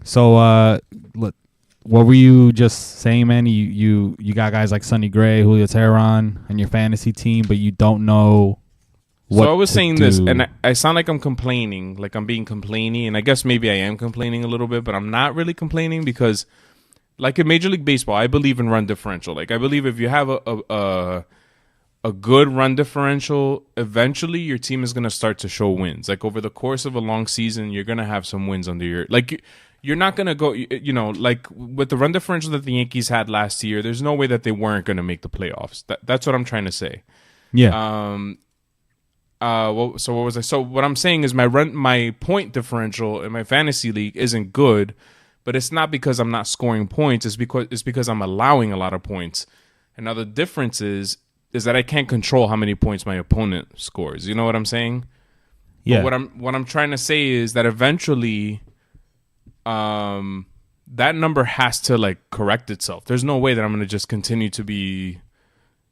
So, look, what were you just saying, man? You got guys like Sonny Gray, Julio Teheran on your fantasy team, but you don't know what So I was to saying do. this, and I sound like I'm complaining, like I'm being complainy, and I guess maybe I am complaining a little bit, but I'm not really complaining because, like in Major League Baseball, I believe in run differential. Like I believe if you have a good run differential, eventually your team is going to start to show wins. Like over the course of a long season, you're going to have some wins under your you're not going to go, like with the run differential that the Yankees had last year, there's no way that they weren't going to make the playoffs. That's what I'm trying to say. Yeah. So what was I? So what I'm saying is my point differential in my fantasy league isn't good, but it's not because I'm not scoring points. It's because I'm allowing a lot of points. And now the difference is that I can't control how many points my opponent scores. You know what I'm saying? Yeah. But what I'm trying to say is that eventually, that number has to like correct itself. There's no way that I'm going to just continue to be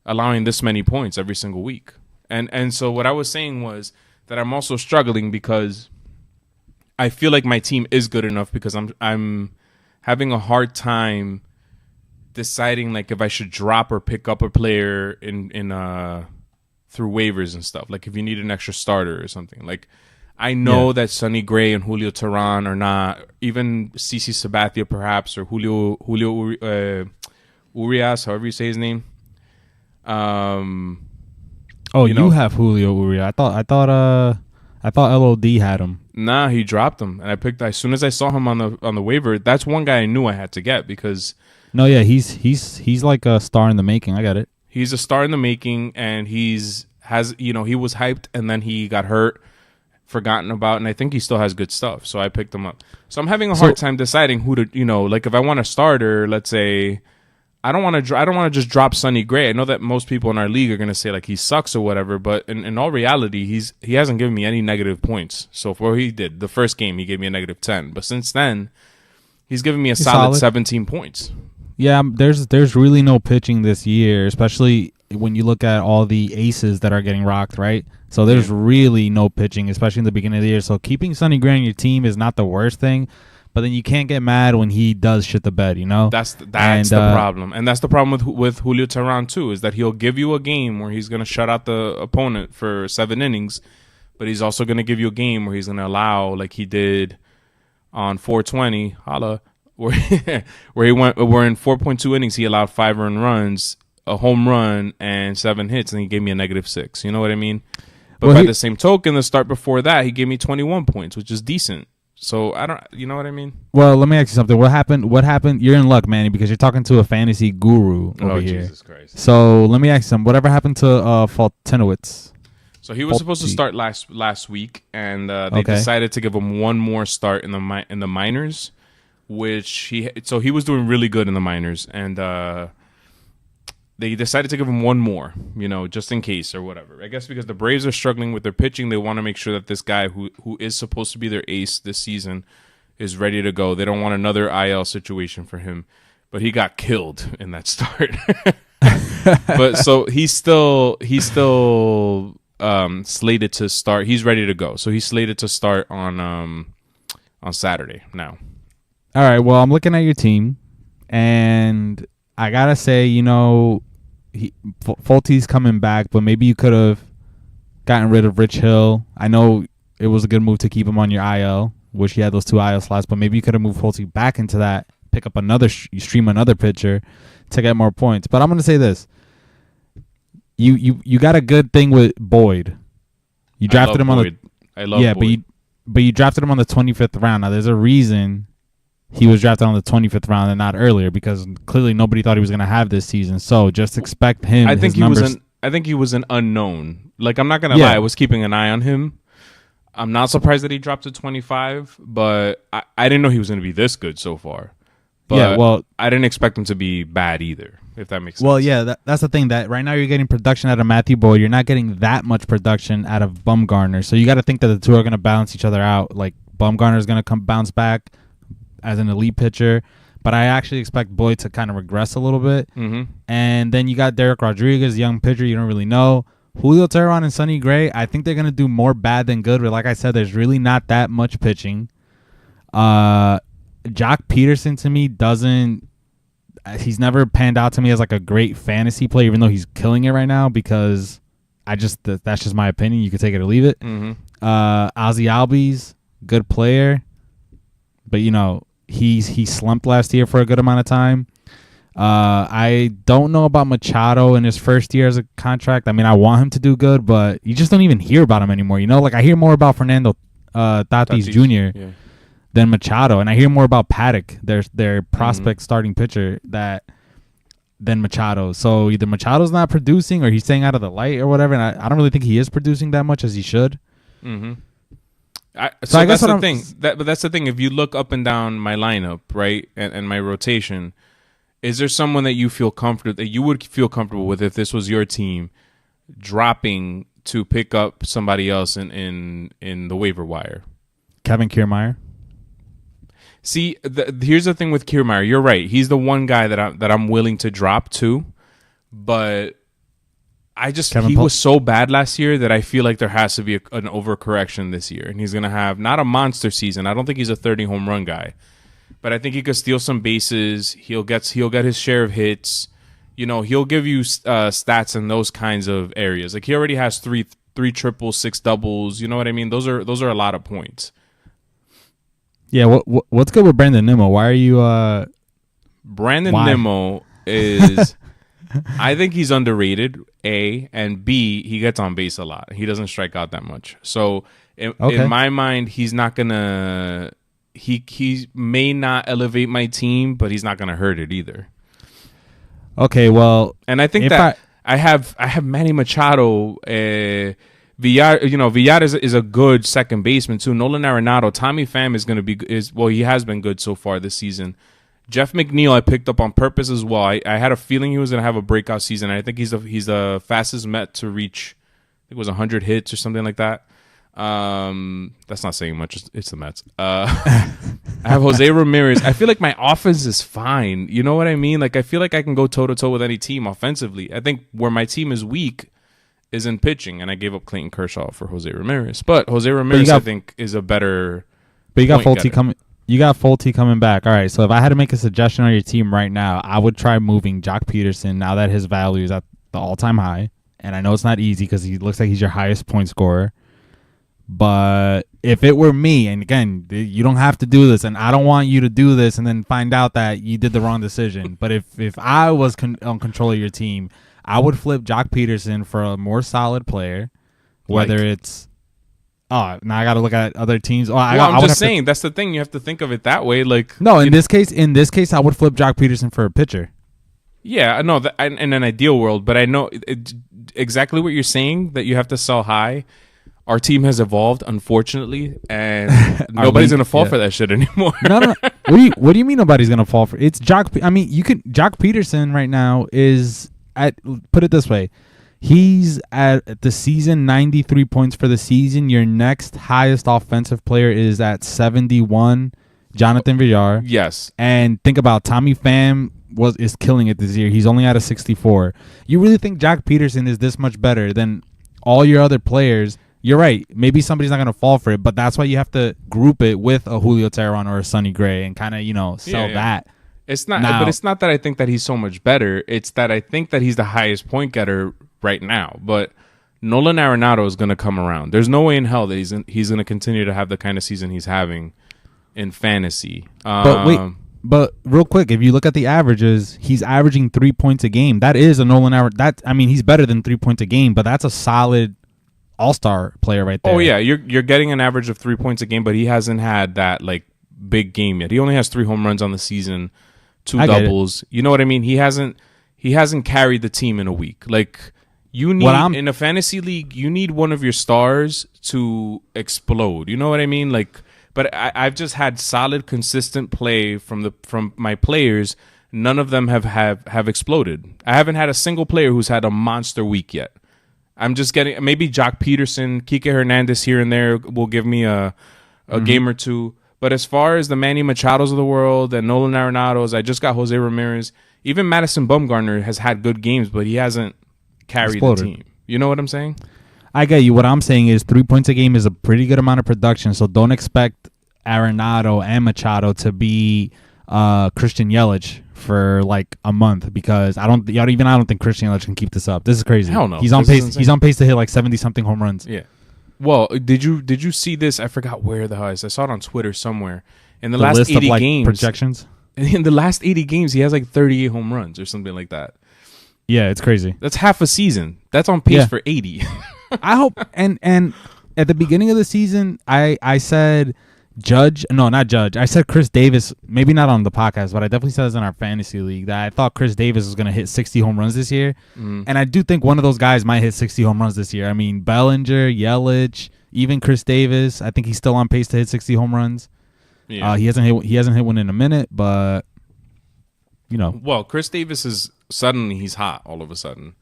allowing this many points every single week. And so what I was saying was that I'm also struggling because I feel like my team is good enough because I'm having a hard time deciding like if I should drop or pick up a player in through waivers and stuff. Like if you need an extra starter or something. Like I know that Sonny Gray and Julio Teheran are not, even CC Sabathia perhaps, or Julio Urias, however you say his name. You have Julio Urias. I thought LOD had him. Nah, he dropped him, and I picked. As soon as I saw him on the waiver, that's one guy I knew I had to get because. No, yeah, he's like a star in the making. I got it. He's a star in the making, and he was hyped, and then he got hurt, forgotten about, and I think he still has good stuff. So I picked him up. So I'm having a hard time deciding who to, like if I want a starter, let's say. I don't want to just drop Sonny Gray. I know that most people in our league are going to say like he sucks or whatever, but in all reality, he hasn't given me any negative points. So for what he did, the first game he gave me a negative 10, but since then he's given me a solid 17 points. Yeah, there's really no pitching this year, especially when you look at all the aces that are getting rocked, right? So there's really no pitching, especially in the beginning of the year. So keeping Sonny Gray on your team is not the worst thing. But then you can't get mad when he does shit the bed, you know? That's the problem. And that's the problem with Julio Teheran, too, is that he'll give you a game where he's going to shut out the opponent for 7 innings, but he's also going to give you a game where he's going to allow, like he did on 420, where in 4.2 innings he allowed 5 earned runs, a home run, and 7 hits, and he gave me a negative 6. You know what I mean? But by the same token, the start before that, he gave me 21 points, which is decent. So I don't, you know what I mean? Well, let me ask you something. What happened? You're in luck, Manny, because you're talking to a fantasy guru over here. Jesus Christ! So let me ask you something. Whatever happened to Faltinowitz? So he was supposed to start last week, and they decided to give him one more start in the minors, which he was doing really good in the minors, and they decided to give him one more, just in case or whatever. I guess because the Braves are struggling with their pitching, they want to make sure that this guy who is supposed to be their ace this season is ready to go. They don't want another IL situation for him. But he got killed in that start. But so he's still slated to start. He's ready to go. So he's slated to start on Saturday now. All right. Well, I'm looking at your team, and I gotta say, Fulty's coming back, but maybe you could have gotten rid of Rich Hill. I know it was a good move to keep him on your IL. Wish he had those 2 IL slots, but maybe you could have moved Fulty back into that, pick up stream another pitcher to get more points. But I'm gonna say this: you got a good thing with Boyd. You drafted him on Boyd. But you drafted him on the 25th round. Now there's a reason he was drafted on the 25th round and not earlier, because clearly nobody thought he was going to have this season. So just expect him. I think he was an unknown. Like, I'm not going to lie. I was keeping an eye on him. I'm not surprised that he dropped to 25, but I didn't know he was going to be this good so far. But I didn't expect him to be bad either, if that makes sense. Well, yeah, that's the thing. That right now you're getting production out of Matthew Boyd. You're not getting that much production out of Bumgarner. So you got to think that the two are going to balance each other out. Like, Bumgarner is going to bounce back as an elite pitcher, but I actually expect Boyd to kind of regress a little bit. Mm-hmm. And then you got Derek Rodriguez, young pitcher you don't really know. Julio Teheran and Sonny Gray, I think they're going to do more bad than good, but like I said, there's really not that much pitching. Jock Peterson to me he's never panned out to me as like a great fantasy player, even though he's killing it right now, because that's just my opinion. You can take it or leave it. Mm-hmm. Ozzy Albies, good player, but he slumped last year for a good amount of time. I don't know about Machado in his first year as a contract. I mean, I want him to do good, but you just don't even hear about him anymore. Like I hear more about Fernando Tatis Jr. Than Machado, and I hear more about Paddock, their prospect starting pitcher, than Machado. So either Machado's not producing or he's staying out of the light or whatever, and I don't really think he is producing that much as he should. Mm-hmm. So that's the thing. But that's the thing. If you look up and down my lineup, right, and my rotation, is there someone that you feel comfortable that you would feel comfortable with if this was your team dropping to pick up somebody else in the waiver wire? Kevin Kiermaier. See, here's the thing with Kiermaier. You're right. He's the one guy that I'm willing to drop to, but he was so bad last year that I feel like there has to be an overcorrection this year, and he's gonna have not a monster season. I don't think he's a 30 home run guy, but I think he could steal some bases. He'll get his share of hits. He'll give you stats in those kinds of areas. Like he already has three triples, 6 doubles. You know what I mean? Those are a lot of points. Yeah, what's good with Brandon Nimmo? Why are you Brandon Nimmo is I think he's underrated, A, and B, he gets on base a lot. He doesn't strike out that much. So in my mind, he's not gonna he may not elevate my team, but he's not gonna hurt it either. Okay, well, and I think that I have Manny Machado, Villar is a good second baseman too. Nolan Arenado, Tommy Pham he has been good so far this season. Jeff McNeil I picked up on purpose as well. I had a feeling he was going to have a breakout season. I think he's the fastest Met to reach, I think it was 100 hits or something like that. That's not saying much. It's the Mets. I have Jose Ramirez. I feel like my offense is fine. You know what I mean? Like I feel like I can go toe to toe with any team offensively. I think where my team is weak is in pitching, and I gave up Clayton Kershaw for Jose Ramirez. But Jose Ramirez, I think, is a better. But you got Fulte coming. You got Fulte coming back. All right. So if I had to make a suggestion on your team right now, I would try moving Jock Peterson now that his value is at the all-time high, and I know it's not easy because he looks like he's your highest point scorer. But if it were me, and again, you don't have to do this, and I don't want you to do this and then find out that you did the wrong decision. But if I was on control of your team, I would flip Jock Peterson for a more solid player, whether it's now I got to look at other teams. I'm just saying that's the thing. You have to think of it that way. Like no, in this case, I would flip Jock Peterson for a pitcher. Yeah, no, in an ideal world, but I know exactly what you're saying, that you have to sell high. Our team has evolved, unfortunately, and nobody's gonna fall for that shit anymore. No. What do you mean nobody's gonna fall for? It's Jock. I mean, Jock Peterson right now is at. Put it this way, he's at the season 93 points for the season. Your next highest offensive player is at 71, Jonathan Villar. Yes, and think about Tommy Pham is killing it this year. He's only at a 64. You really think Jock Peterson is this much better than all your other players? You're right. Maybe somebody's not going to fall for it, but that's why you have to group it with a Julio Teheran or a Sonny Gray and kind of, sell that. It's not, but it's not that I think that he's so much better. It's that I think that he's the highest point getter right now. But Nolan Arenado is going to come around. There's no way in hell that he's going to continue to have the kind of season he's having in fantasy. But real quick, if you look at the averages, he's averaging 3 points a game. That is a Nolan Arenado. He's better than 3 points a game, but that's a solid all-star player right there. Oh yeah, you're getting an average of 3 points a game, but he hasn't had that like big game yet. He only has 3 home runs on the season, 2 doubles. You know what I mean? He hasn't carried the team in a week. Like you need in a fantasy league, you need one of your stars to explode. You know what I mean? Like, but I've just had solid, consistent play from my players. None of them have exploded. I haven't had a single player who's had a monster week yet. I'm just getting maybe Jock Peterson, Kike Hernandez here and there will give me a game or two. But as far as the Manny Machados of the world and Nolan Arenados, I just got Jose Ramirez. Even Madison Bumgarner has had good games, but he hasn't carried the team. You know what I'm saying? I get you. What I'm saying is 3 points a game is a pretty good amount of production, so don't expect Arenado and Machado to be Christian Yelich for like a month, because I don't think Christian Yelich can keep this up. This is crazy. Hell no. He's on pace. He's on pace to hit like 70 something home runs. Yeah. Well, did you see this? I forgot where the hell is. I saw it on Twitter somewhere. In the last list 80 of, like, games, projections. In the last 80 games, he has like 38 home runs or something like that. Yeah, it's crazy. That's half a season. That's on pace for 80. I hope. And at the beginning of the season, I said I said Chris Davis. Maybe not on the podcast, but I definitely said this in our fantasy league that I thought Chris Davis was going to hit 60 home runs this year, and I do think one of those guys might hit 60 home runs this year. I mean, Bellinger, Yelich, even Chris Davis. I think he's still on pace to hit 60 home runs. Yeah. He hasn't hit one in a minute, but Well, Chris Davis is suddenly he's hot all of a sudden.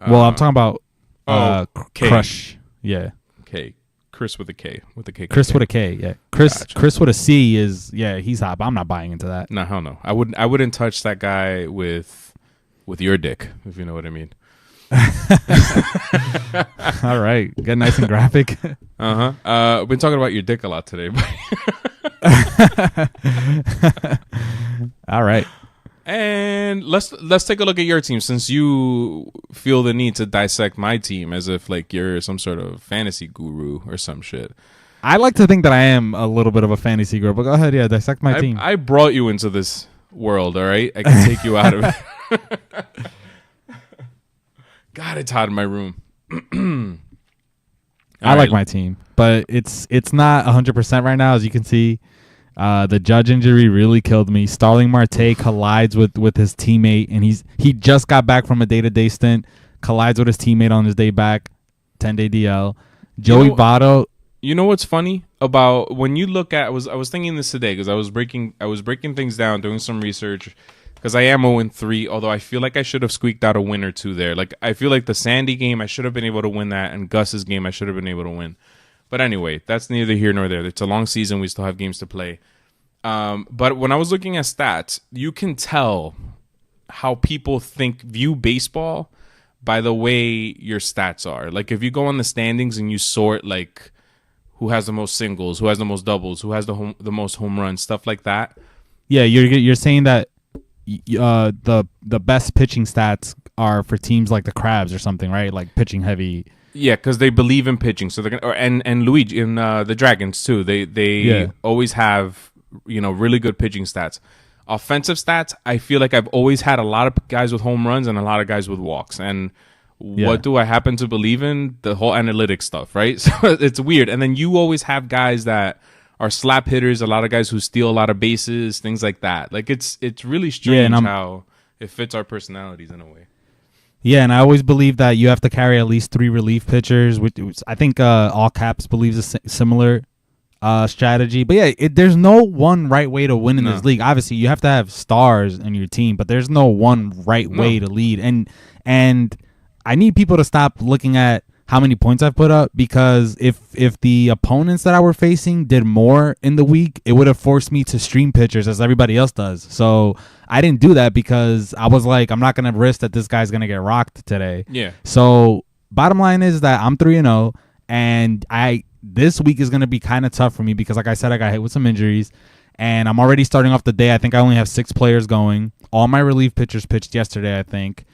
Well, I'm talking about Crush. Yeah. K. Chris with a K. With a K. Chris with a K. Yeah. Chris with a C is he's hot, but I'm not buying into that. No, hell no. I wouldn't touch that guy with your dick, if you know what I mean. All right. Get nice and graphic. We've been talking about your dick a lot today. All right. And let's take a look at your team, since you feel the need to dissect my team as if like you're some sort of fantasy guru or some shit. I like to think that I am a little bit of a fantasy guru, but go ahead, dissect my team. I brought you into this world, all right? I can take you out of it. God, it's hot in my room. I like my team, but it's not 100% right now, as you can see. The Judge injury really killed me. Starling Marte collides with his teammate, and he just got back from a day-to-day stint, collides with his teammate on his day back, 10-day DL. Joey Votto. You know what's funny about when you look at I was thinking this today because I was breaking things down, doing some research, because I am 0-3, although I feel like I should have squeaked out a win or two there. Like I feel like the Sandy game I should have been able to win that, and Gus's game I should have been able to win. But anyway, that's neither here nor there. It's a long season. We still have games to play. But when I was looking at stats, you can tell how people view baseball by the way your stats are. Like if you go on the standings and you sort like who has the most singles, who has the most doubles, who has the most home runs, stuff like that. Yeah, you're saying that the best pitching stats are for teams like the Crabs or something, right? Like pitching heavy. Yeah, because they believe in pitching. So they're gonna, and Luigi in the Dragons too. They always have really good pitching stats. Offensive stats, I feel like I've always had a lot of guys with home runs and a lot of guys with walks. And what do I happen to believe in? The whole analytics stuff, right? So it's weird. And then you always have guys that are slap hitters, a lot of guys who steal a lot of bases, things like that. Like it's really strange how it fits our personalities in a way. Yeah, and I always believe that you have to carry at least 3 relief pitchers. Which I think All Caps believes a similar strategy. But yeah, there's no one right way to win in this league. Obviously, you have to have stars in your team, but there's no one right way to lead. And I need people to stop looking at how many points I've put up, because if the opponents that I were facing did more in the week, it would have forced me to stream pitchers as everybody else does. So I didn't do that because I was like, I'm not going to risk that this guy's going to get rocked today. Yeah. So bottom line is that I'm 3-0, and this week is going to be kind of tough for me because, like I said, I got hit with some injuries, and I'm already starting off the day. I think I only have 6 players going. All my relief pitchers pitched yesterday, I think.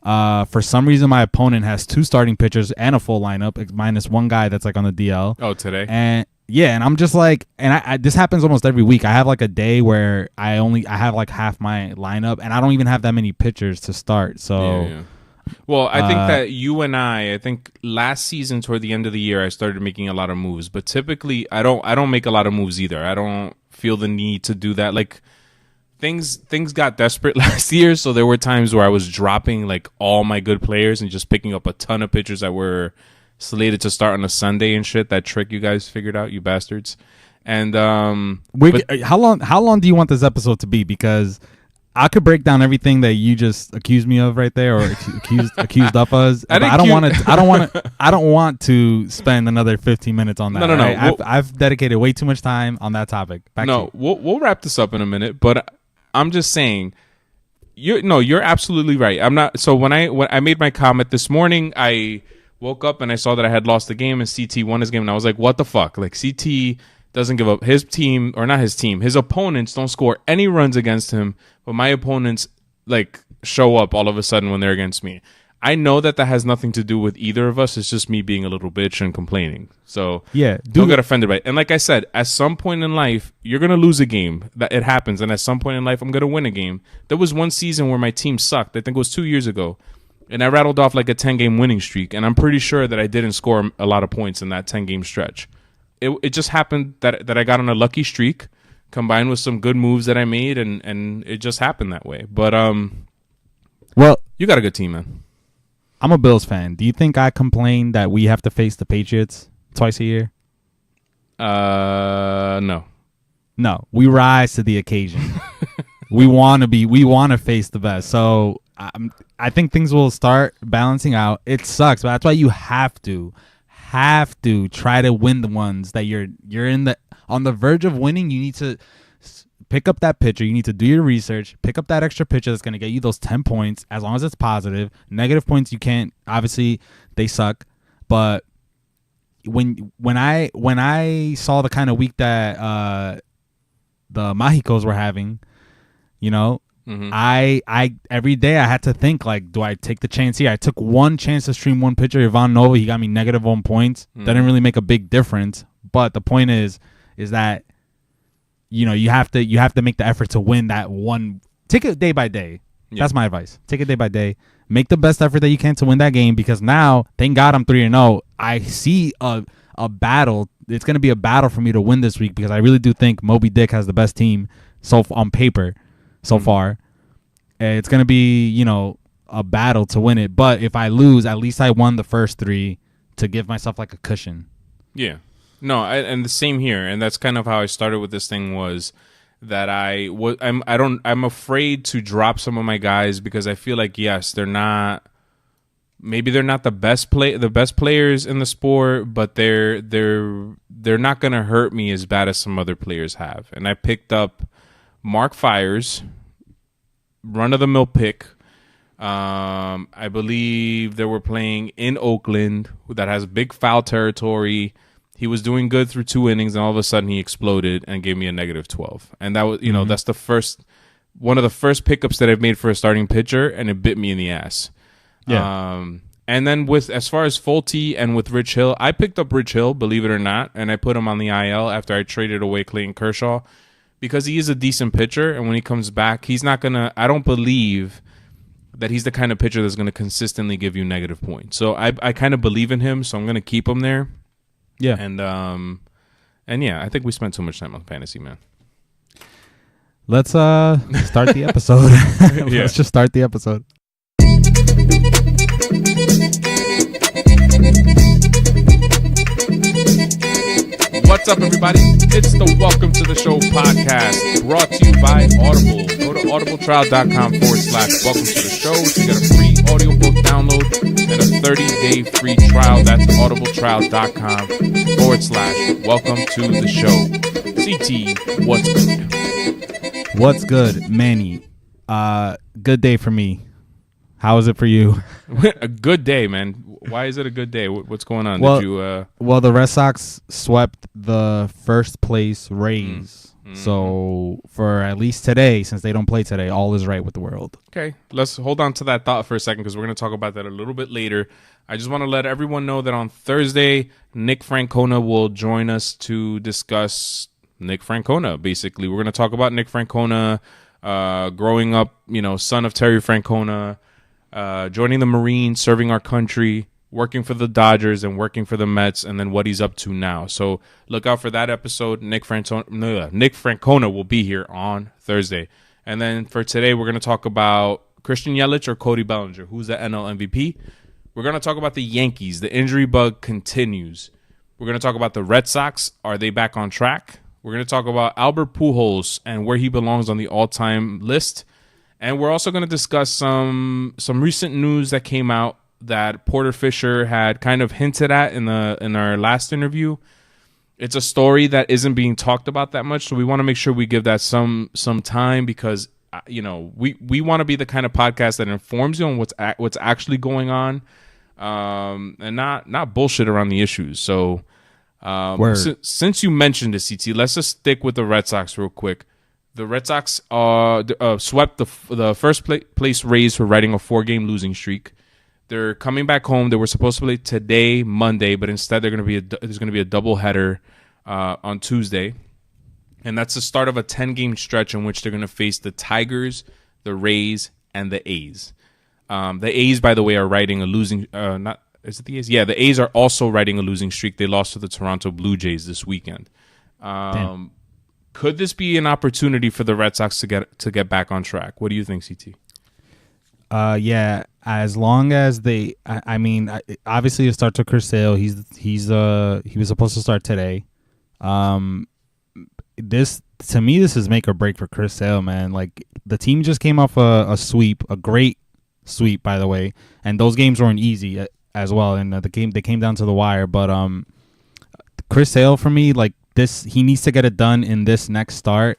For some reason, my opponent has 2 starting pitchers and a full lineup, minus 1 guy that's like on the DL. Oh, today? And yeah, and I'm just like, and I this happens almost every week. I have like a day where I have like half my lineup, and I don't even have that many pitchers to start. So, yeah. Well, I think that you and I think last season toward the end of the year, I started making a lot of moves. But typically, I don't make a lot of moves either. I don't feel the need to do that. Like, Things got desperate last year, so there were times where I was dropping like all my good players and just picking up a ton of pitchers that were slated to start on a Sunday and shit. That trick you guys figured out, you bastards. And how long do you want this episode to be? Because I could break down everything that you just accused me of right there, or accused of us. I don't want to spend another 15 minutes on that. No. Right? I've dedicated way too much time on that topic. We'll wrap this up in a minute, but I'm just saying, you're absolutely right. I'm not. So when I made my comment this morning, I woke up and I saw that I had lost the game and CT won his game, and I was like, what the fuck? Like CT doesn't give up. His team, or not his team, his opponents don't score any runs against him, but my opponents like show up all of a sudden when they're against me. I know that has nothing to do with either of us. It's just me being a little bitch and complaining. So yeah, don't get offended by it. And like I said, at some point in life, you're going to lose a game. That it happens. And at some point in life, I'm going to win a game. There was one season where my team sucked. I think it was 2 years ago. And I rattled off like a 10-game winning streak. And I'm pretty sure that I didn't score a lot of points in that 10-game stretch. It just happened that I got on a lucky streak combined with some good moves that I made. And it just happened that way. But well, you got a good team, man. I'm a Bills fan. Do you think I complain that we have to face the Patriots twice a year? No. No, we rise to the occasion. we want to face the best. So I think things will start balancing out. It sucks, but that's why you have to try to win the ones that you're on the verge of winning. You need to pick up that pitcher. You need to do your research. Pick up that extra pitcher that's going to get you those 10 points as long as it's positive. Negative points, you can't. Obviously, they suck. But when I saw the kind of week that the Mexicos were having, you know, I every day I had to think, like, do I take the chance here? I took one chance to stream one pitcher, Ivan Nova. He got me -1 points. That didn't really make a big difference. But the point is that, you know, you have to make the effort to win that one. Take it day by day. Yeah. That's my advice. Take it day by day. Make the best effort that you can to win that game, because now, thank God I'm 3-0. I see a battle. It's going to be a battle for me to win this week, because I really do think Moby Dick has the best team on paper so far. It's going to be, you know, a battle to win it. But if I lose, at least I won the first 3 to give myself like a cushion. Yeah. No, and the same here, and that's kind of how I started with this thing, was that I'm afraid to drop some of my guys, because I feel like, yes, they're not the best players in the sport, but they're not going to hurt me as bad as some other players have. And I picked up Mark Fires, run of the mill pick. I believe they were playing in Oakland, that has big foul territory. He was doing good through 2 innings, and all of a sudden he exploded and gave me a -12. And that was, you know, that's one of the first pickups that I've made for a starting pitcher, and it bit me in the ass. Yeah. And then as far as Fulte and with Rich Hill, I picked up Rich Hill, believe it or not, and I put him on the IL after I traded away Clayton Kershaw, because he is a decent pitcher, and when he comes back, I don't believe that he's the kind of pitcher that's going to consistently give you negative points. So I kind of believe in him, so I'm going to keep him there. Yeah. And yeah, I think we spent too much time on fantasy, man. Let's start the episode. Let's just start the episode. What's up, everybody? It's the Welcome to the Show podcast, brought to you by Audible. Go to audibletrial.com/welcome to the show to get a free audiobook download and a 30-day free trial. That's audibletrial.com/welcome to the show. CT, what's good? What's good, Manny? Good day for me. How is it for you? A good day, man. Why is it a good day? What's going on? Well, the Red Sox swept the first place Rays. So for at least today, since they don't play today, all is right with the world. Okay, let's hold on to that thought for a second, because we're going to talk about that a little bit later. I just want to let everyone know that on Thursday, Nick Francona will join us to discuss Nick Francona. Basically, we're going to talk about Nick Francona, growing up, you know, son of Terry Francona, joining the Marines, serving our country, working for the Dodgers and working for the Mets, and then what he's up to now. So look out for that episode. Nick Francona will be here on Thursday. And then for today, we're going to talk about Christian Yelich or Cody Bellinger, who's the NL MVP. We're going to talk about the Yankees. The injury bug continues. We're going to talk about the Red Sox. Are they back on track? We're going to talk about Albert Pujols and where he belongs on the all-time list. And we're also going to discuss some recent news that came out that Porter Fisher had kind of hinted at in our last interview. It's a story that isn't being talked about that much, so we want to make sure we give that some time, because you know, we want to be the kind of podcast that informs you on what's actually going on, and not bullshit around the issues. So Word. Since you mentioned the CT, let's just stick with the Red Sox real quick. The Red Sox swept the first place Rays for riding a 4-game losing streak. They're coming back home. They were supposed to play today, Monday, but instead there's going to be a doubleheader on Tuesday, and that's the start of a 10-game stretch in which they're going to face the Tigers, the Rays, and the A's. The A's, by the way, are riding a losing. Is it the A's? Yeah, the A's are also riding a losing streak. They lost to the Toronto Blue Jays this weekend. Could this be an opportunity for the Red Sox to get back on track? What do you think, CT? Yeah, as long as they, I mean, obviously it starts with Chris Sale. He was supposed to start today. This, to me, this is make or break for Chris Sale, man. Like, the team just came off a sweep, a great sweep, by the way, and those games weren't easy as well. And they came down to the wire. But Chris Sale, for me, like this, he needs to get it done in this next start,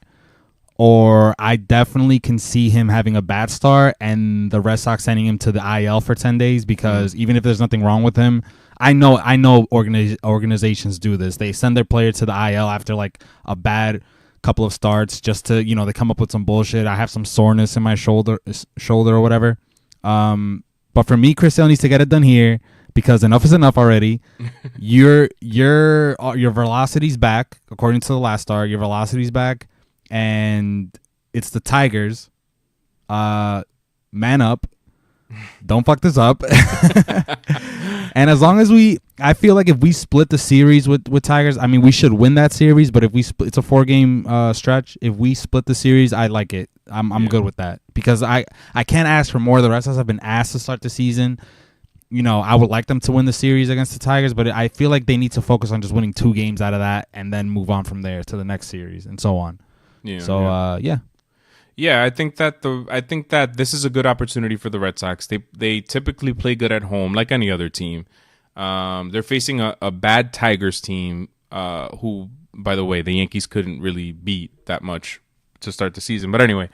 or I definitely can see him having a bad start and the Red Sox sending him to the IL for 10 days because even if there's nothing wrong with him, I know organizations do this. They send their player to the IL after like a bad couple of starts just to, they come up with some bullshit. I have some soreness in my shoulder or whatever. But for me, Chris Sale needs to get it done here because enough is enough already. Your velocity's back, according to the last start. Your velocity's back. And it's the Tigers. Man up. Don't fuck this up. And as long as I feel like if we split the series with Tigers, I mean, we should win that series. But if we it's a 4-game stretch. If we split the series, I like it. I'm good with that because I can't ask for more. The rest of us have been asked to start the season. I would like them to win the series against the Tigers, but I feel like they need to focus on just winning 2 games out of that and then move on from there to the next series and so on. Yeah, I think that this is a good opportunity for the Red Sox. They typically play good at home, like any other team. They're facing a bad Tigers team, who, by the way, the Yankees couldn't really beat that much to start the season. But anyway,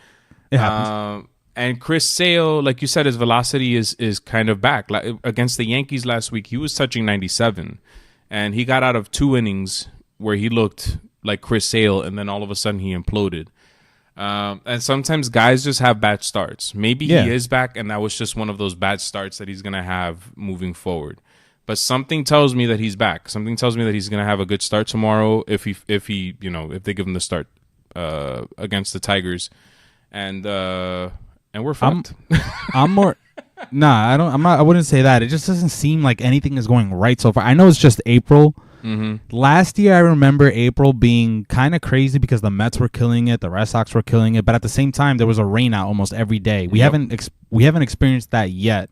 it happens. And Chris Sale, like you said, his velocity is kind of back. Like, against the Yankees last week, he was touching 97, and he got out of 2 innings where he looked like Chris Sale, and then all of a sudden he imploded. And sometimes guys just have bad starts. Maybe he is back, and that was just one of those bad starts that he's going to have moving forward. But something tells me that he's back. Something tells me that he's going to have a good start tomorrow if they give him the start against the Tigers, and we're fucked. I'm more. Nah, I don't. I'm not. I wouldn't say that. It just doesn't seem like anything is going right so far. I know it's just April. Mm-hmm. Last year, I remember April being kind of crazy because the Mets were killing it, the Red Sox were killing it, but at the same time, there was a rain out almost every day. We haven't experienced that yet.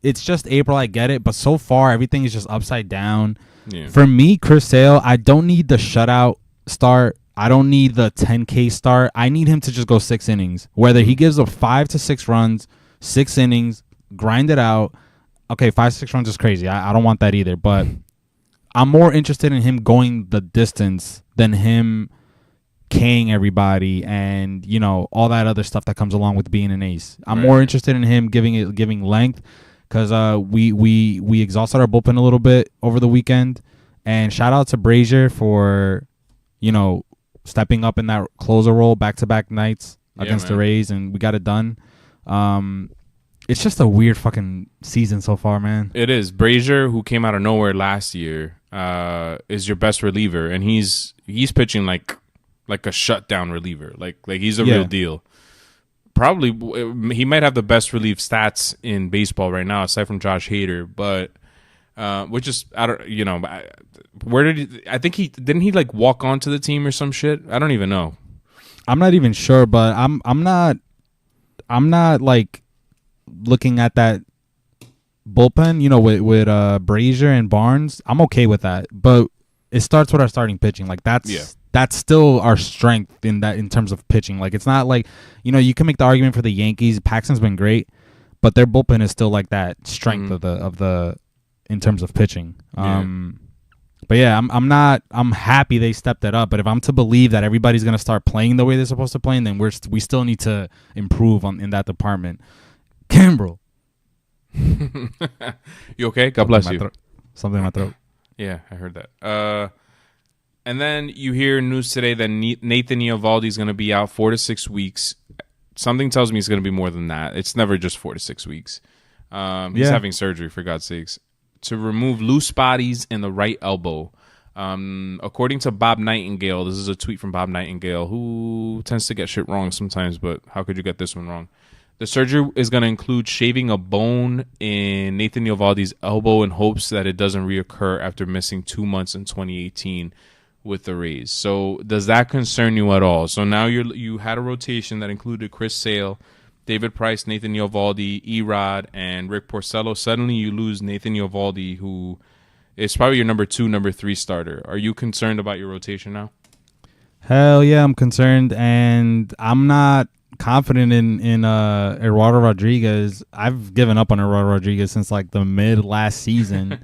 It's just April. I get it, but so far everything is just upside down. Yeah. For me, Chris Sale, I don't need the shutout start. I don't need the 10K start. I need him to just go 6 innings. Whether he gives up 5 to 6 runs, 6 innings, grind it out. Okay, 5 to 6 runs is crazy. I don't want that either, but I'm more interested in him going the distance than him K-ing everybody and, all that other stuff that comes along with being an ace. I'm more interested in him giving length because we exhausted our bullpen a little bit over the weekend. And shout out to Brazier for, stepping up in that closer role back-to-back nights against the Rays, and we got it done. It's just a weird fucking season so far, man. It is. Brazier, who came out of nowhere last year, is your best reliever, and he's pitching like a shutdown reliever. Like he's a real deal. Probably he might have the best relief stats in baseball right now, aside from Josh Hader. But which is where did he? I think didn't he like walk onto the team or some shit? I don't even know. I'm not even sure, but I'm not like looking at that bullpen, with Brazier and Barnes. I'm okay with that, but it starts with our starting pitching. Like that's still our strength in terms of pitching. Like it's not like you can make the argument for the Yankees. Paxton's been great, but their bullpen is still like that strength of the in terms of pitching. But yeah, I'm happy they stepped it up. But if I'm to believe that everybody's gonna start playing the way they're supposed to play, then we still need to improve in that department. Kimbrel. You okay? God bless you. Something in my throat. Yeah, I heard that. And then you hear news today that Nathan Eovaldi is going to be out 4 to 6 weeks. Something tells me it's going to be more than that. It's never just 4 to 6 weeks. He's having surgery, for God's sakes, to remove loose bodies in the right elbow. According to Bob Nightingale, this is a tweet from Bob Nightingale, who tends to get shit wrong sometimes, but how could you get this one wrong? The surgery is going to include shaving a bone in Nathan Eovaldi's elbow in hopes that it doesn't reoccur after missing 2 months in 2018 with the Rays. So does that concern you at all? So now you had a rotation that included Chris Sale, David Price, Nathan Eovaldi, Erod, and Rick Porcello. Suddenly you lose Nathan Eovaldi, who is probably your number 2, number 3 starter. Are you concerned about your rotation now? Hell yeah, I'm concerned, and I'm not confident in Eduardo Rodriguez. I've given up on Eduardo Rodriguez since like the mid last season.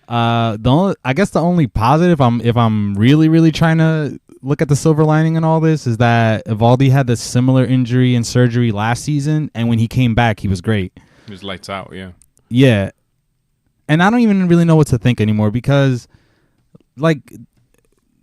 I guess the only positive, if I'm really trying to look at the silver lining in all this, is that Eovaldi had the similar injury and surgery last season, and when he came back, he was great. He was lights out, yeah. Yeah, and I don't even really know what to think anymore because, like,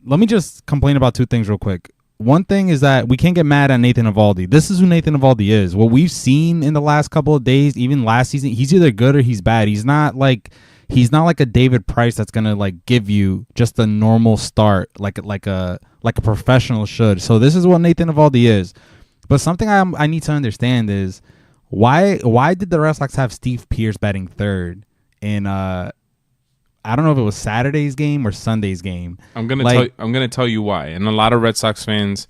let me just complain about 2 things real quick. One thing is that we can't get mad at Nathan Eovaldi. This is who Nathan Eovaldi is. What we've seen in the last couple of days, even last season, he's either good or he's bad. He's not like a David Price that's gonna like give you just a normal start like a professional should. So this is what Nathan Eovaldi is. But something I need to understand is why did the Red Sox have Steve Pearce batting third in I don't know if it was Saturday's game or Sunday's game. I'm gonna tell you why. And a lot of Red Sox fans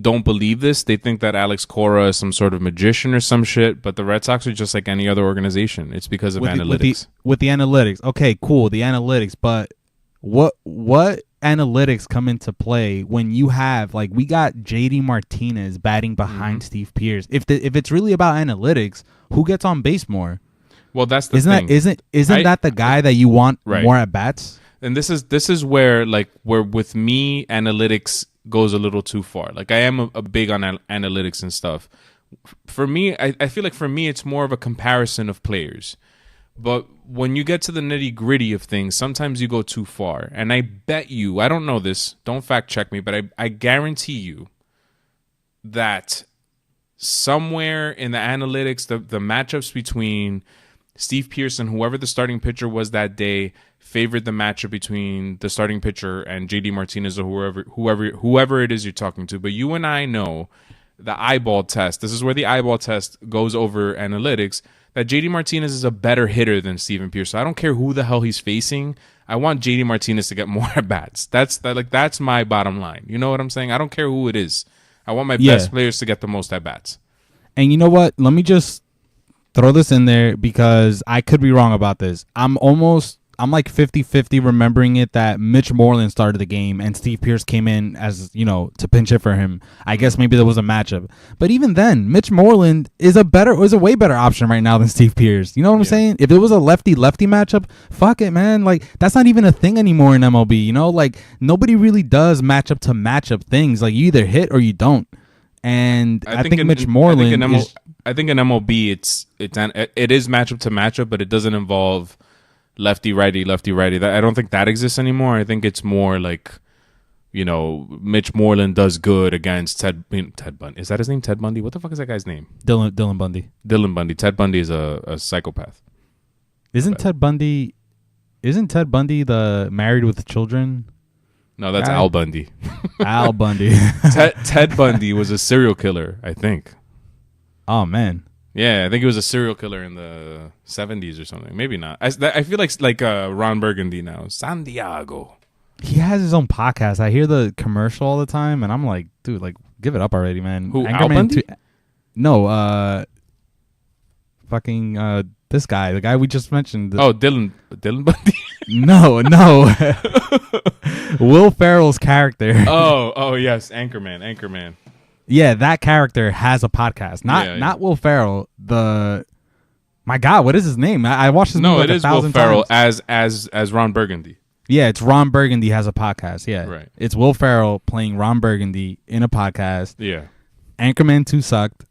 don't believe this. They think that Alex Cora is some sort of magician or some shit. But the Red Sox are just like any other organization. It's because of analytics. With the analytics, okay, cool, the analytics. But what analytics come into play when you have like we got JD Martinez batting behind Steve Pearce? If it's really about analytics, who gets on base more? Well, that's the thing. Isn't that the guy that you want more at bats? And this is where with me analytics goes a little too far. Like I am a big on analytics and stuff. For me, I feel like for me it's more of a comparison of players. But when you get to the nitty gritty of things, sometimes you go too far. And I bet you, I don't know this, don't fact check me, but I guarantee you that somewhere in the analytics, the matchups between Steve Pearce and whoever the starting pitcher was that day favored the matchup between the starting pitcher and JD Martinez or whoever it is you're talking to. But you and I know the eyeball test. This is where the eyeball test goes over analytics. That JD Martinez is a better hitter than Steven Pearce. So I don't care who the hell he's facing. I want JD Martinez to get more at bats. That's my bottom line. You know what I'm saying? I don't care who it is. I want my best players to get the most at bats. And you know what? Let me just throw this in there because I could be wrong about this. I'm like 50-50 remembering it that Mitch Moreland started the game and Steve Pearce came in as, to pinch hit for him. I guess maybe there was a matchup. But even then, Mitch Moreland is a way better option right now than Steve Pearce. You know what I'm saying? If it was a lefty-lefty matchup, fuck it, man. Like, that's not even a thing anymore in MLB, Like, nobody really does matchup to matchup things. Like, you either hit or you don't. And I think Mitch Moreland I think in MLB it is matchup to matchup, but it doesn't involve lefty righty. I don't think that exists anymore. I think it's more like, Mitch Moreland does good against Ted Bundy. Is that his name? Ted Bundy? What the fuck is that guy's name? Dylan Bundy. Dylan Bundy. Ted Bundy is a psychopath. Isn't Ted Bundy the married with children? No, that's Al Bundy. Al Bundy. Ted Bundy was a serial killer, I think. Oh, man. Yeah, I think he was a serial killer in the 70s or something. Maybe not. I feel like Ron Burgundy now. San Diego. He has his own podcast. I hear the commercial all the time, and I'm like, dude, like, give it up already, man. Who, Al Bundy? No, fucking this guy, the guy we just mentioned. Dylan Bundy? No. Will Ferrell's character. Oh, yes, Anchorman. Yeah, that character has a podcast. Not Will Ferrell. My God, what is his name? I watched his movie like 1,000 times. Will Ferrell as Ron Burgundy. Yeah, it's Ron Burgundy has a podcast. Yeah, right. It's Will Ferrell playing Ron Burgundy in a podcast. Yeah, Anchorman 2 sucked.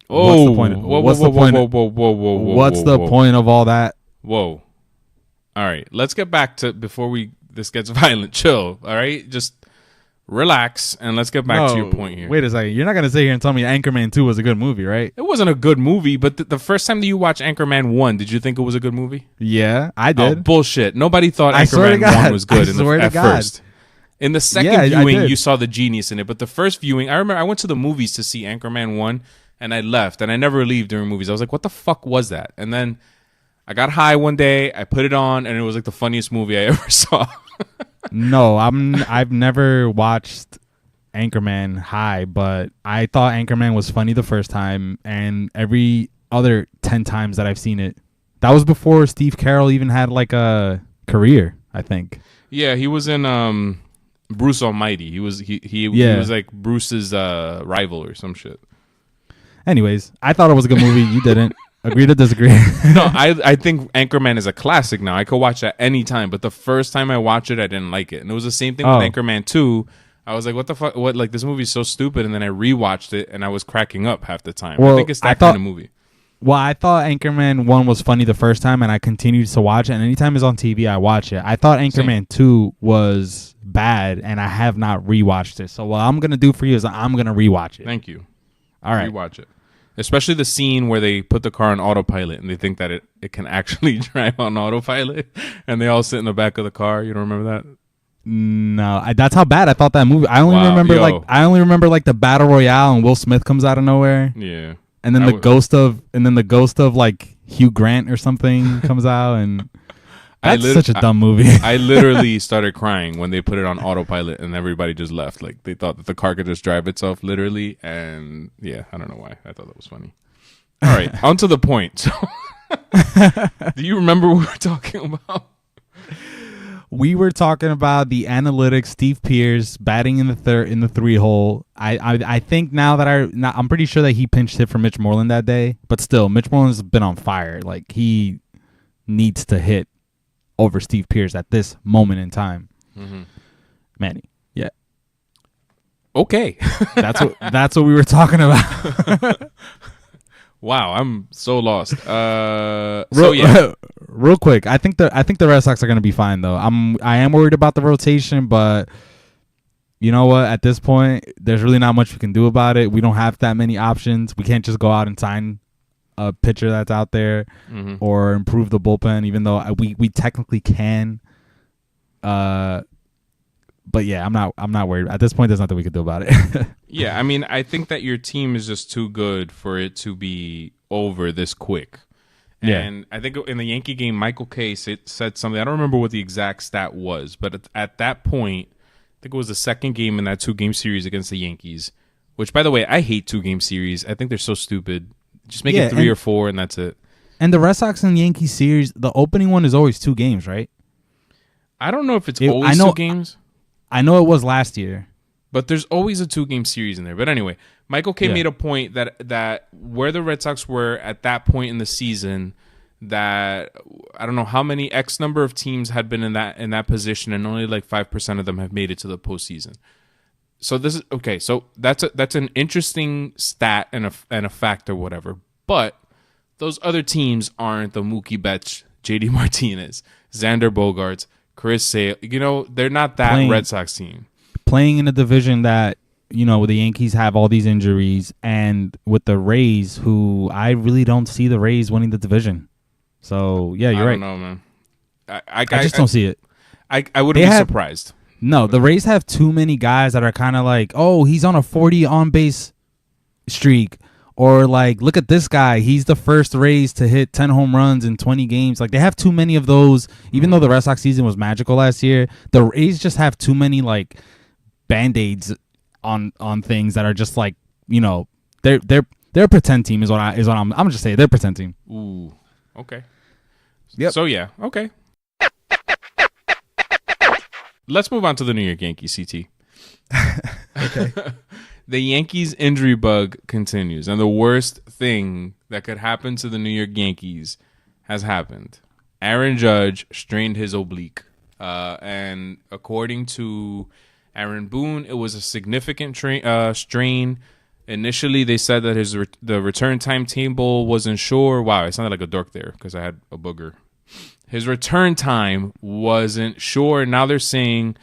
Oh, what's the point? What's the point of all that? Whoa. All right, let's get back to this gets violent. Chill. All right, just relax and let's get back to your point here. Wait a second. You're not gonna sit here and tell me Anchorman 2 was a good movie, right? It wasn't a good movie, but the first time that you watched Anchorman 1, did you think it was a good movie? Yeah, I did. Oh, bullshit. Nobody thought Anchorman 1 was good at first. In the second viewing, you saw the genius in it, but the first viewing, I remember I went to the movies to see Anchorman 1 and I left, and I never leave during movies. I was like, what the fuck was that? And then I got high one day, I put it on, and it was like the funniest movie I ever saw. No, I've never watched Anchorman high, but I thought Anchorman was funny the first time, and every other 10 times that I've seen it. That was before Steve Carell even had like a career, I think. Yeah, he was in Bruce Almighty. He was like Bruce's rival or some shit. Anyways, I thought it was a good movie. You didn't. Agree to disagree. No, I think Anchorman is a classic now. I could watch that any time, but the first time I watched it, I didn't like it. And it was the same thing with Anchorman 2. I was like, what the fuck? What? Like, this movie's so stupid. And then I rewatched it, and I was cracking up half the time. Well, I think it's that kind of movie. Well, I thought Anchorman 1 was funny the first time, and I continued to watch it. And anytime it's on TV, I watch it. I thought Anchorman 2 was bad, and I have not rewatched it. So what I'm going to do for you is I'm going to rewatch it. Thank you. All right. Rewatch it. Especially the scene where they put the car on autopilot and they think that it can actually drive on autopilot, and they all sit in the back of the car. You don't remember that? No, that's how bad I thought that movie. I only remember like the battle royale and Will Smith comes out of nowhere. Yeah, and then the ghost of like Hugh Grant or something comes out, and that's such a dumb movie. I literally started crying when they put it on autopilot and everybody just left. Like, they thought that the car could just drive itself, literally. And yeah, I don't know why. I thought that was funny. All right, on to the point. So, do you remember what we were talking about? We were talking about the analytics. Steve Pearce batting in the 3-hole. I think now that I'm pretty sure that he pinched hit for Mitch Moreland that day. But still, Mitch Moreland's been on fire. Like, he needs to hit over Steve Pearce at this moment in time. Mm-hmm. Manny, yeah. Okay. that's what we were talking about. Wow, I'm so lost. Real quick, I think the Red Sox are going to be fine though. I am worried about the rotation, but you know what? At this point, there's really not much we can do about it. We don't have that many options. We can't just go out and sign a pitcher that's out there or improve the bullpen, even though we technically can. But yeah, I'm not worried. At this point, there's nothing we can do about it. Yeah, I mean, I think that your team is just too good for it to be over this quick. And I think in the Yankee game, Michael Kay said something. I don't remember what the exact stat was, but at that point, I think it was the second game in that 2-game series against the Yankees, which, by the way, I hate 2-game series. I think they're so stupid. Just make it 3 or 4, and that's it. And the Red Sox and Yankees series, the opening one is always 2 games, right? I don't know if it's always 2 games. I know it was last year. But there's always a 2-game series in there. But anyway, Michael Kay made a point that where the Red Sox were at that point in the season, that I don't know how many X number of teams had been in that position, and only like 5% of them have made it to the postseason. So this is okay. So that's an interesting stat and a fact or whatever. But those other teams aren't the Mookie Betts, JD Martinez, Xander Bogaerts, Chris Sale. You know, they're not that Red Sox team. Playing in a division that, you know, the Yankees have all these injuries, and with the Rays, who I really don't see the Rays winning the division. So yeah, you're right. I don't know, man. I just don't see it. I wouldn't be surprised. No, the Rays have too many guys that are kind of like, oh, he's on a 40 on base streak, or like, look at this guy, he's the first Rays to hit 10 home runs in 20 games. Like, they have too many of those. Even though the Red Sox season was magical last year, the Rays just have too many like band-aids on things that are just like, you know, they're a pretend team is what I'm just saying. They're a pretend team. Ooh, okay. Yep. So yeah, okay. Let's move on to the New York Yankees, CT. Okay. The Yankees injury bug continues, and the worst thing that could happen to the New York Yankees has happened. Aaron Judge strained his oblique, and according to Aaron Boone, it was a significant strain. Initially, they said that the return timetable wasn't sure. Wow, I sounded like a dork there because I had a booger. His return time wasn't sure. Now they're saying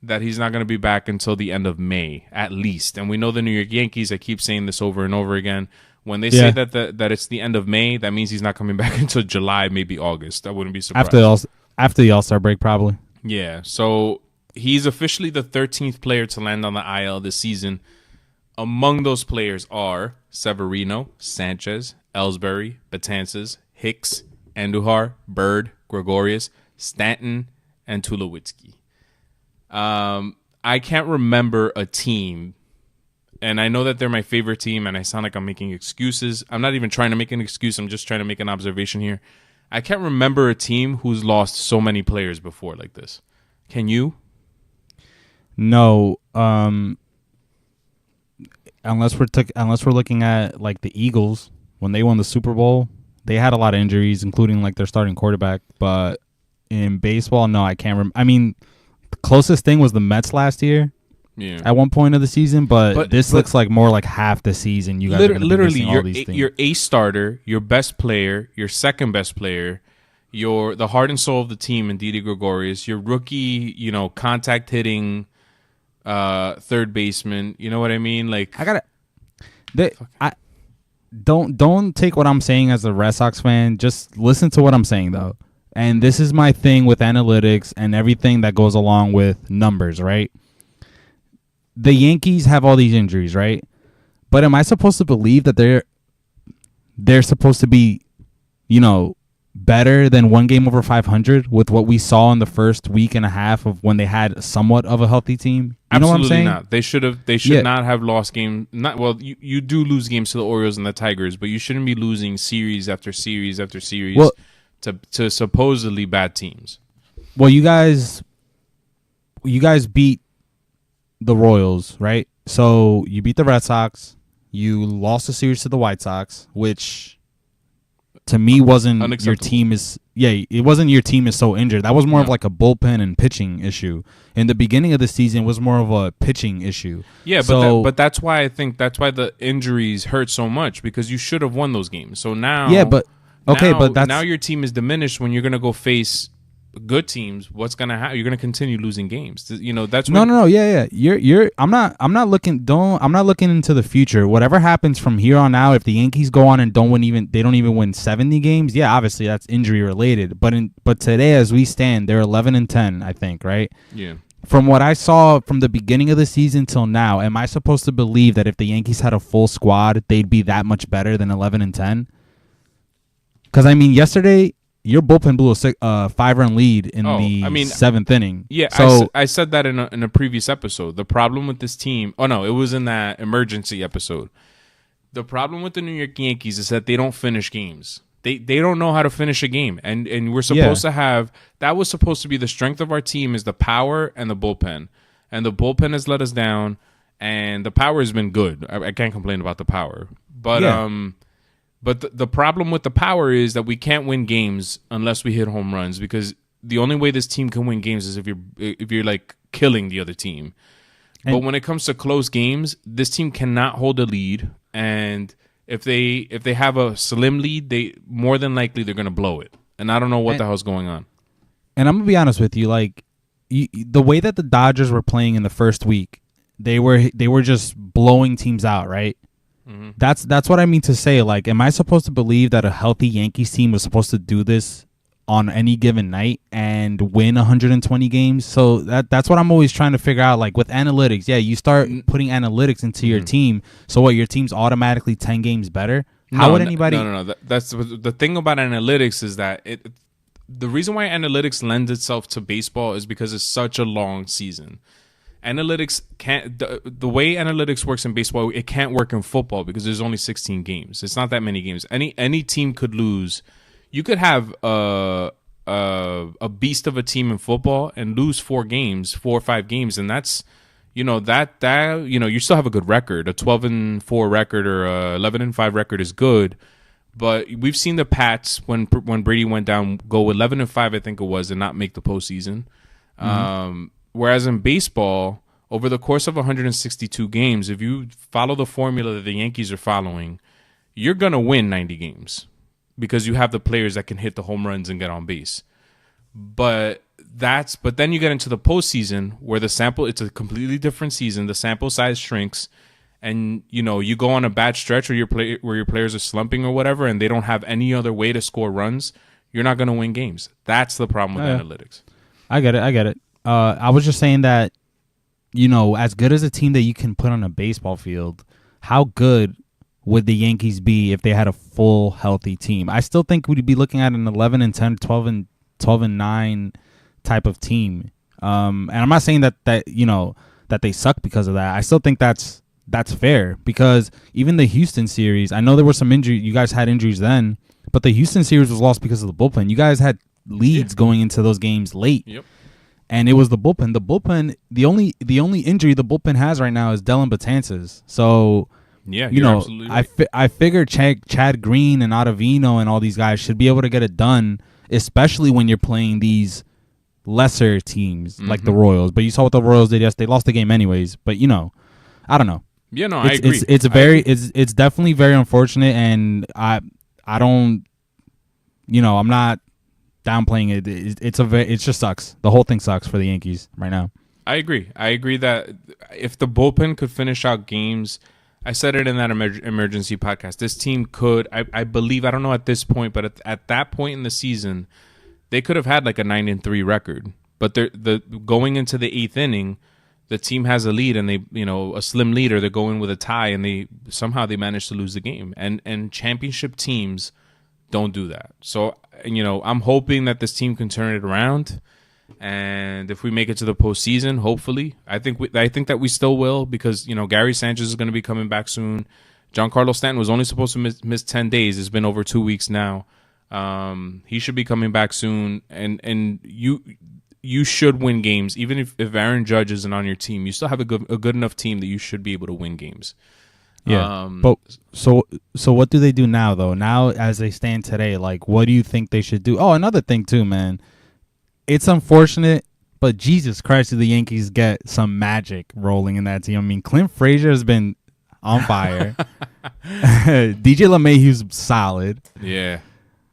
that he's not going to be back until the end of May, at least. And we know the New York Yankees, I keep saying this over and over again. When they say that it's the end of May, that means he's not coming back until July, maybe August. I wouldn't be surprised. After the All-Star break, probably. Yeah, so he's officially the 13th player to land on the IL this season. Among those players are Severino, Sanchez, Ellsbury, Betances, Hicks, Andujar, Bird, Gregorius, Stanton, and Tulowitzki. I can't remember a team, and I know that they're my favorite team, and I sound like I'm making excuses. I'm not even trying to make an excuse. I'm just trying to make an observation here. I can't remember a team who's lost so many players before like this. Can you? No. Unless we're looking at like the Eagles when they won the Super Bowl, they had a lot of injuries, including like their starting quarterback. But in baseball, no, I can't remember. I mean, the closest thing was the Mets last year. Yeah. At one point of the season, but this looks like more like half the season. You guys are literally all these things. Your ace starter, your best player, your second best player, the heart and soul of the team, and Didi Gregorius, your rookie, contact hitting third baseman. You know what I mean? Like don't take what I'm saying as a Red Sox fan. Just listen to what I'm saying though. And this is my thing with analytics and everything that goes along with numbers, right? The Yankees have all these injuries, right? But am I supposed to believe that they're supposed to be, better than one game over 500 with what we saw in the first week and a half of when they had somewhat of a healthy team? You know what I'm saying? Not. They should not have lost games. You do lose games to the Orioles and the Tigers, but you shouldn't be losing series after series after series to supposedly bad teams. Well, you guys beat the Royals, right? So you beat the Red Sox. You lost a series to the White Sox, which to me wasn't your team is. Yeah, it wasn't your team is so injured. That was more of like a bullpen and pitching issue. In the beginning of the season, it was more of a pitching issue. Yeah, but that's why I think the injuries hurt so much, because you should have won those games. So now, now your team is diminished when you're going to go face good teams. What's gonna happen? You're gonna continue losing games. That's no. Yeah. I'm not looking into the future. Whatever happens from here on out, if the Yankees go on and don't even win 70 games, yeah, obviously that's injury related. But today, as we stand, they're 11-10, I think, right? Yeah. From what I saw from the beginning of the season till now, am I supposed to believe that if the Yankees had a full squad, they'd be that much better than 11-10? Because I mean, yesterday, your bullpen blew a 5-run lead in the seventh inning. Yeah, so I said that in a previous episode. The problem with this team... Oh, no, it was in that emergency episode. The problem with the New York Yankees is that they don't finish games. They don't know how to finish a game. And we're supposed to have... That was supposed to be the strength of our team, is the power and the bullpen. And the bullpen has let us down, and the power has been good. I can't complain about the power. But... Yeah. But the problem with the power is that we can't win games unless we hit home runs, because the only way this team can win games is if you're like killing the other team. But when it comes to close games, this team cannot hold a lead, and if they have a slim lead, they more than likely they're gonna blow it. And I don't know what the hell's going on. And I'm gonna be honest with you, like the way that the Dodgers were playing in the first week, they were just blowing teams out, right? Mm-hmm. That's what I mean to say. Like, am I supposed to believe that a healthy Yankees team was supposed to do this on any given night and win 120 games? So that's what I'm always trying to figure out. Like with analytics, you start putting analytics into your team. So what, your team's automatically 10 games better? How would anybody? No. That's the thing about analytics, is that the reason why analytics lends itself to baseball is because it's such a long season. Analytics can't. The way analytics works in baseball, it can't work in football because there's only 16 games. It's not that many games. Any team could lose. You could have a beast of a team in football and lose 4 or 5 games, and that's you still have a good record. A 12-4 record or a 11-5 record is good, but we've seen the Pats when Brady went down go 11-5, I think it was, and not make the postseason. Mm-hmm. Whereas in baseball, over the course of 162 games, if you follow the formula that the Yankees are following, you're going to win 90 games because you have the players that can hit the home runs and get on base. But then you get into the postseason where it's a completely different season. The sample size shrinks, and you go on a bad stretch where your players are slumping or whatever, and they don't have any other way to score runs. You're not going to win games. That's the problem with analytics. I get it. I was just saying that, as good as a team that you can put on a baseball field, how good would the Yankees be if they had a full healthy team? I still think we'd be looking at an 11-10, 12-9 type of team. And I'm not saying that they suck because of that. I still think that's fair, because even the Houston series, I know there were some injuries. You guys had injuries then, but the Houston series was lost because of the bullpen. You guys had leads going into those games late. Yep. And it was the bullpen. The bullpen, the only injury the bullpen has right now is Dellin Betances. So, yeah, absolutely right. I figured Chad Green and Ottavino and all these guys should be able to get it done, especially when you're playing these lesser teams like the Royals. But you saw what the Royals did yesterday. They lost the game anyways. But I don't know. Yeah, no, I agree. It's definitely very unfortunate, and I don't, I'm not downplaying it. It just sucks. The whole thing sucks for the Yankees right now. I agree that if the bullpen could finish out games, I said it in that emergency podcast, this team could, I believe, I don't know at this point, but at that point in the season, they could have had like a 9-3 record. But going into the 8th inning, the team has a lead, and they, a slim lead, or they're going with a tie, and they manage to lose the game. And championship teams don't do that. So, I'm hoping that this team can turn it around. And if we make it to the postseason, hopefully, I think that we still will, because Gary Sanchez is going to be coming back soon. Giancarlo Stanton was only supposed to miss 10 days. It's been over 2 weeks now. He should be coming back soon, and you should win games, even if Aaron Judge isn't on your team. You still have a good enough team that you should be able to win games. Yeah, but so what do they do now, though? Now, as they stand today, like, what do you think they should do? Oh, another thing too, man. It's unfortunate, but Jesus Christ, do the Yankees get some magic rolling in that team? I mean, Clint Frazier has been on fire. DJ LeMahieu's solid. Yeah.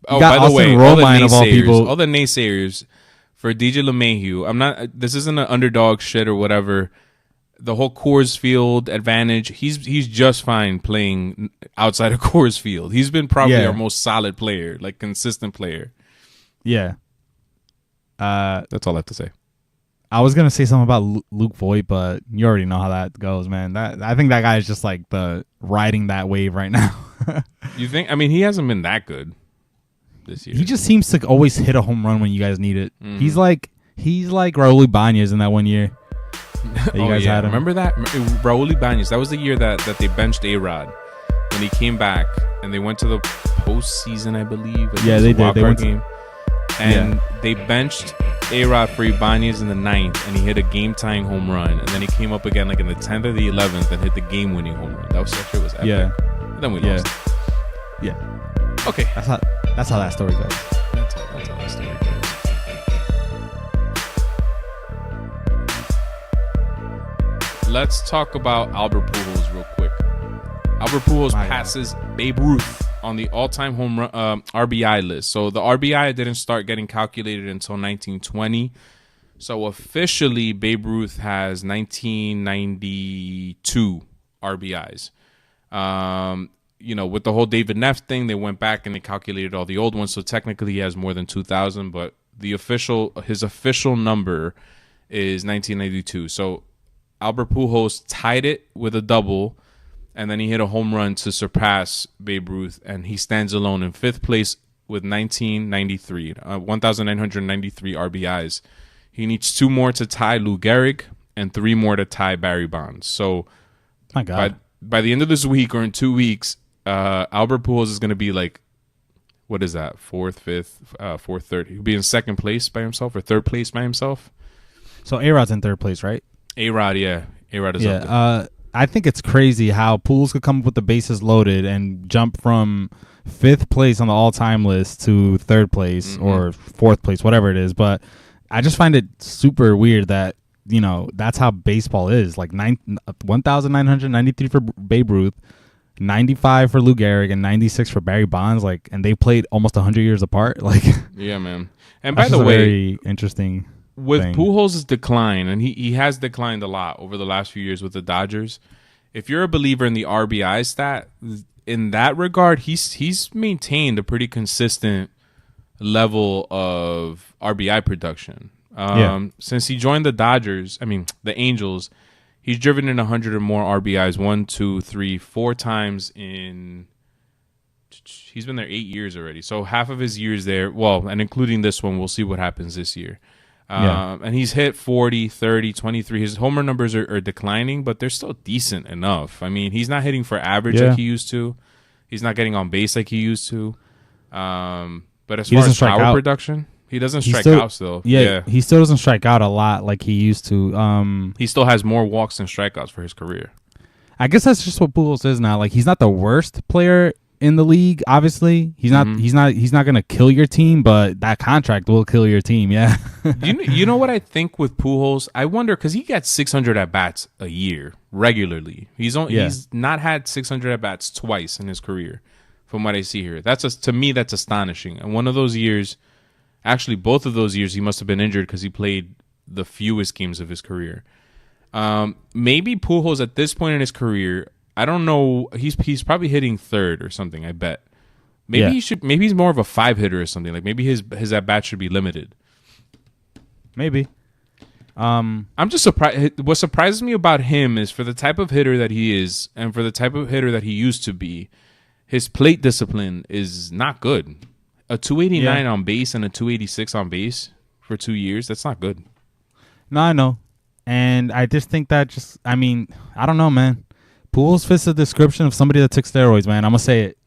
Oh, by the way, all the naysayers for DJ LeMahieu, this isn't an underdog shit or whatever. The whole Coors Field advantage, he's just fine playing outside of Coors Field. He's been probably our most solid player, like consistent player. Yeah. That's all I have to say. I was gonna say something about Luke Voigt, but you already know how that goes, man. I think that guy is just like riding that wave right now. You think? I mean, he hasn't been that good this year. He just seems to always hit a home run when you guys need it. Mm. He's like Raul Ibanez in that one year. That you guys had him. Remember that? Raul Ibanez. That was the year that they benched A-Rod when he came back, and they went to the postseason, I believe. Yeah, they did. They went game. And they benched A-Rod for Ibanez in the 9th, and he hit a game-tying home run. And then he came up again like in the 10th or the 11th and hit the game-winning home run. That shit was epic. Yeah. And then we lost. Yeah. Okay. That's how that story goes. That's how that story goes. Let's talk about Albert Pujols real quick. Albert Pujols passes Babe Ruth on the all-time home run RBI list. So the RBI didn't start getting calculated until 1920. So officially, Babe Ruth has 1992 RBIs. With the whole David Neff thing, they went back and they calculated all the old ones. So technically, he has more than 2,000. But his official number is 1992. So Albert Pujols tied it with a double, and then he hit a home run to surpass Babe Ruth, and he stands alone in 5th place with 1,993 RBIs. He needs 2 more to tie Lou Gehrig and 3 more to tie Barry Bonds. So, my God, by the end of this week or in 2 weeks, Albert Pujols is going to be like, what is that? 4th, 5th, 4th, 3rd. He'll be in 2nd place by himself or 3rd place by himself. So A-Rod's in 3rd place, right? A-Rod, yeah. A-Rod is up there. I think it's crazy how Pujols could come up with the bases loaded and jump from 5th place on the all-time list to 3rd place or 4th place, whatever it is. But I just find it super weird that, that's how baseball is. Like 1,993 for Babe Ruth, 95 for Lou Gehrig and 96 for Barry Bonds. Like, and they played almost 100 years apart. Like, yeah, man. And by that's the a way, very interesting with thing. Pujols' decline, and he has declined a lot over the last few years with the Dodgers. If you're a believer in the RBI stat, in that regard, he's maintained a pretty consistent level of RBI production. Since he joined the Angels, he's driven in 100 or more RBIs 1, 2, 3, 4 times in. He's been there 8 years already, so half of his years there. Well, and including this one, we'll see what happens this year. And he's hit 40, 30, 23. His homer numbers are declining, but they're still decent enough. I mean, he's not hitting for average like he used to. He's not getting on base like he used to. But as far as power production, he doesn't strike out still. Yeah, he still doesn't strike out a lot like he used to. He still has more walks than strikeouts for his career. I guess that's just what Pujols is now. Like, he's not the worst player in the league. Obviously, he's not going to kill your team, but that contract will kill your team. Yeah. You know what I think with Pujols? I wonder, because he gets 600 at bats a year regularly. He's not had 600 at bats twice in his career, from what I see here. To me, that's astonishing. And one of those years, actually both of those years, he must have been injured because he played the fewest games of his career. Maybe Pujols at this point in his career, I don't know. He's probably hitting third or something. I bet. Maybe he should. Maybe he's more of a 5 hitter or something. Like, maybe his at bat should be limited. Maybe. I'm just surprised. What surprises me about him is for the type of hitter that he is, and for the type of hitter that he used to be, his plate discipline is not good. A 289 on base and a 286 on base for 2 years. That's not good. No, I know, and I just think that I don't know, man. Pujols fits the description of somebody that took steroids, man. I'm going to say it.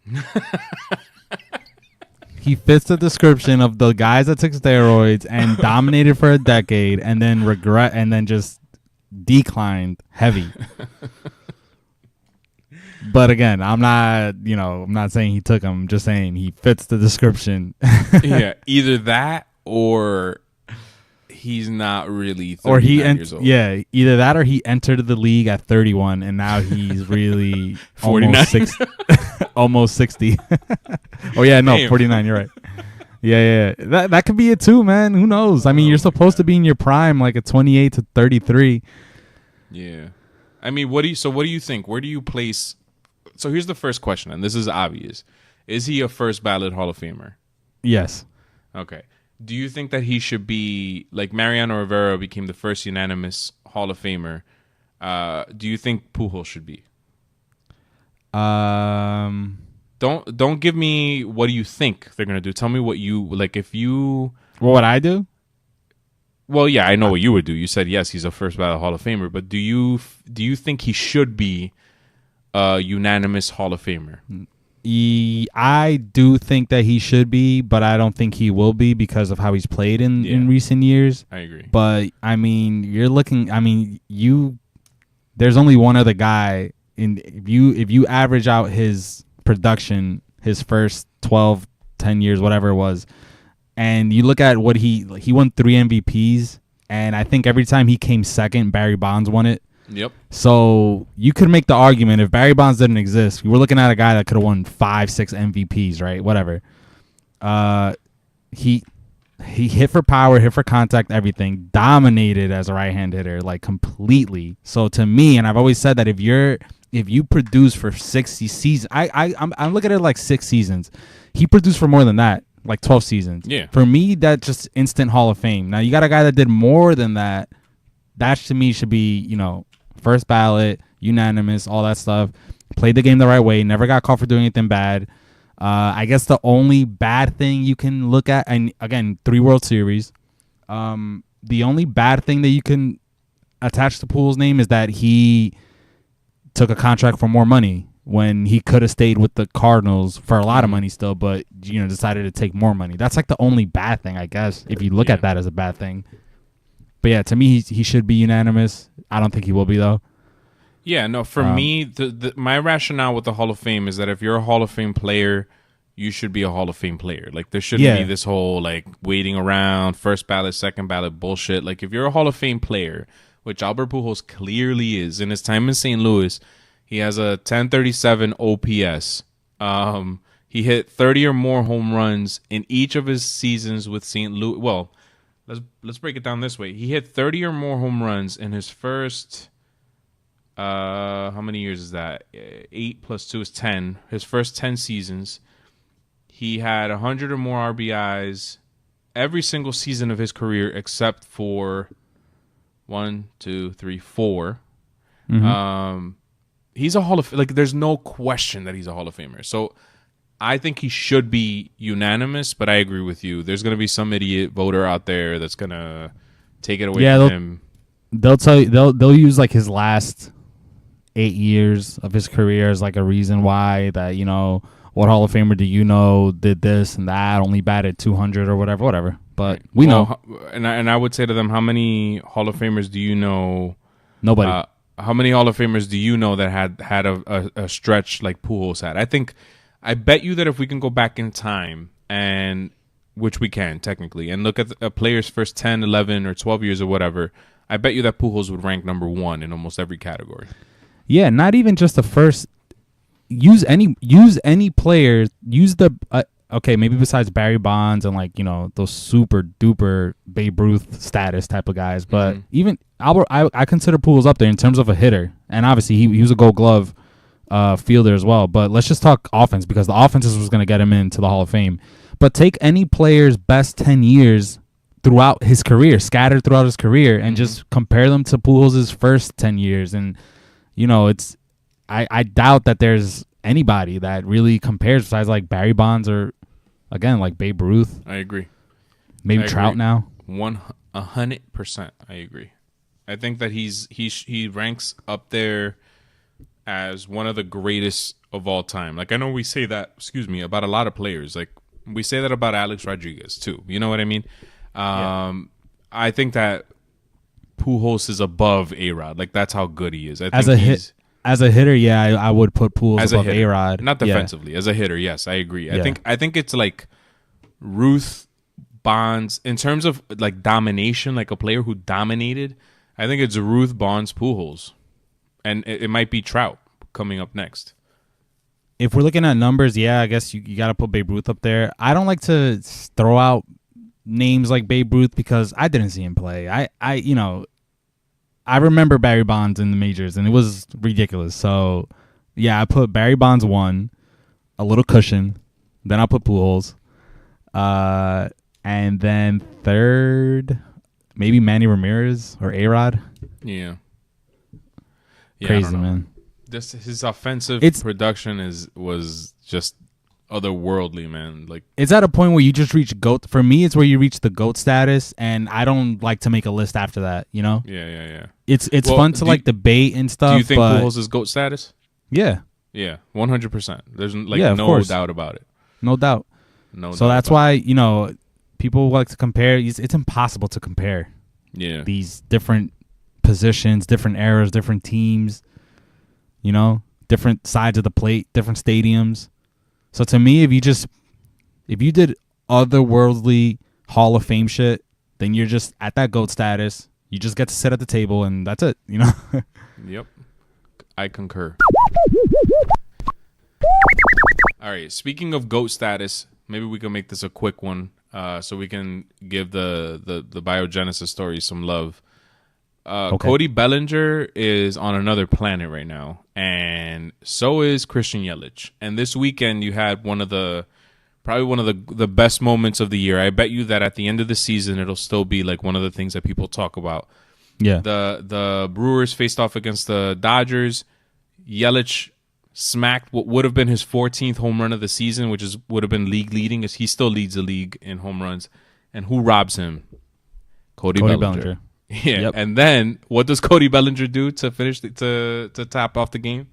He fits the description of the guys that took steroids and dominated for a decade and then just declined heavy. But again, I'm not saying he took them. I'm just saying he fits the description. Yeah, either that or he's not really 39 years old. Yeah, either that or he entered the league at 31 and now he's really 49. almost 60. Oh yeah, no, damn. 49, you're right. Yeah. That could be it too, man. Who knows? I mean, you're supposed to be in your prime like at 28 to 33. Yeah. I mean, what do you think? Where do you place? So here's the first question, and this is obvious. Is he a first ballot Hall of Famer? Yes. Okay. Do you think that he should be, like Mariano Rivera became the first unanimous Hall of Famer? Do you think Pujols should be? Don't give me what do you think they're gonna do. Tell me what you like. If you what would I do? Well, yeah, I know what you would do. You said yes, he's a first ballot Hall of Famer, but do you think he should be a unanimous Hall of Famer? I do think that he should be, but I don't think he will be because of how he's played in recent years. I agree. But I mean, there's only one other guy if you average out his production his first 12, 10 years, whatever it was, and you look at what he won 3 MVPs, and I think every time he came second, Barry Bonds won it. Yep. So you could make the argument if Barry Bonds didn't exist, we're looking at a guy that could have won 5, 6 MVPs, right? Whatever. He hit for power, hit for contact, everything. Dominated as a right-hand hitter, like completely. So to me, and I've always said that if you produce for 60 seasons, I'm looking at it like 6 seasons. He produced for more than that, like 12 seasons. Yeah. For me, that's just instant Hall of Fame. Now you got a guy that did more than that. That to me should be, first ballot, unanimous, all that stuff. Played the game the right way. Never got caught for doing anything bad. I guess the only bad thing you can look at, and again, 3 World Series. The only bad thing that you can attach to Pujols' name is that he took a contract for more money when he could have stayed with the Cardinals for a lot of money still, but decided to take more money. That's like the only bad thing, I guess, if you look at that as a bad thing. But yeah, to me, he should be unanimous. I don't think he will be, though. Yeah, no, for me, my rationale with the Hall of Fame is that if you're a Hall of Fame player, you should be a Hall of Fame player. Like, there shouldn't be this whole, like, waiting around, first ballot, second ballot bullshit. Like, if you're a Hall of Fame player, which Albert Pujols clearly is, in his time in St. Louis, He has a 1037 OPS. He hit 30 or more home runs in each of his seasons with St. Louis. Well, let's break it down this way. He hit 30 or more home runs in his first. How many years is that? 8 plus 2 is 10. His first 10 seasons. He had 100 or more RBIs every single season of his career except for 4. Mm-hmm. He's a there's no question that he's a Hall of Famer. So I think he should be unanimous, but I agree with you. There's going to be some idiot voter out there that's going to take it away from him. They'll tell you they'll use like his last 8 years of his career as like a reason why that, you know, what Hall of Famer do you know did this and that, only batted 200 or whatever. But we know. And I would say to them, how many Hall of Famers do you know? Nobody. How many Hall of Famers do you know that had a stretch like Pujols had? I bet you that if we can go back in time, and which we can technically, and look at a player's first 10, 11, or 12 years or whatever, I bet you that Pujols would rank number 1 in almost every category. Yeah, not even just the first. Use any player. Use the okay, maybe besides Barry Bonds and like, you know, those super duper Babe Ruth status type of guys, but even Albert, I consider Pujols up there in terms of a hitter, and obviously he was a Gold Glove fielder as well. But let's just talk offense because the offense is what's going to get him into the Hall of Fame. But take any player's best 10 years throughout his career, scattered throughout his career, and just compare them to Pujols' first 10 years, and you know, I doubt that there's anybody that really compares besides like Barry Bonds or, again, like Babe Ruth. I agree. Maybe Trout now. 100%. I agree. I think that he ranks up there as one of the greatest of all time. Like, I know we say that, about a lot of players. Like, we say that about Alex Rodriguez too. You know what I mean? I think that Pujols is above A-Rod. Like, that's how good he is. As a hitter, yeah, I would put Pujols above A-Rod. Not defensively. Yeah. As a hitter, yes, I agree. Yeah. I think it's like Ruth, Bonds, in terms of like domination, like a player who dominated. I think it's Ruth, Bonds, Pujols, and it might be Trout coming up next. If we're looking at numbers, yeah, I guess you got to put Babe Ruth up there. I don't like to throw out names like Babe Ruth because I didn't see him play. I remember Barry Bonds in the majors, and it was ridiculous. So, yeah, I put Barry Bonds 1, a little cushion. Then I'll put Pujols. And then third, maybe Manny Ramirez or A-Rod. Yeah. Crazy, man. Just his offensive production was just otherworldly, man. Like, it's at a point where you just reach GOAT. For me, it's where you reach the GOAT status, and I don't like to make a list after that, you know? Yeah. It's fun to like debate and stuff. Do you think Pujols is GOAT status? Yeah. Yeah, 100%. There's no doubt about it. No doubt. So that's why, you know, people like to compare. It's impossible to compare. Yeah. These different positions, different eras, different teams, you know, different sides of the plate, different stadiums. So to me, if you did otherworldly Hall of Fame shit, then you're just at that GOAT status. You just get to sit at the table, and that's it, you know? Yep. I concur. All right. Speaking of GOAT status, maybe we can make this a quick one so we can give the Biogensis story some love. Okay. Cody Bellinger is on another planet right now, and so is Christian Yelich. And this weekend, you had probably one of the best moments of the year. I bet you that at the end of the season, it'll still be like one of the things that people talk about. Yeah. The Brewers faced off against the Dodgers. Yelich smacked what would have been his 14th home run of the season, which would have been league leading, as he still leads the league in home runs. And who robs him? Cody Bellinger. Yeah, yep. And then what does Cody Bellinger do to finish to top off the game?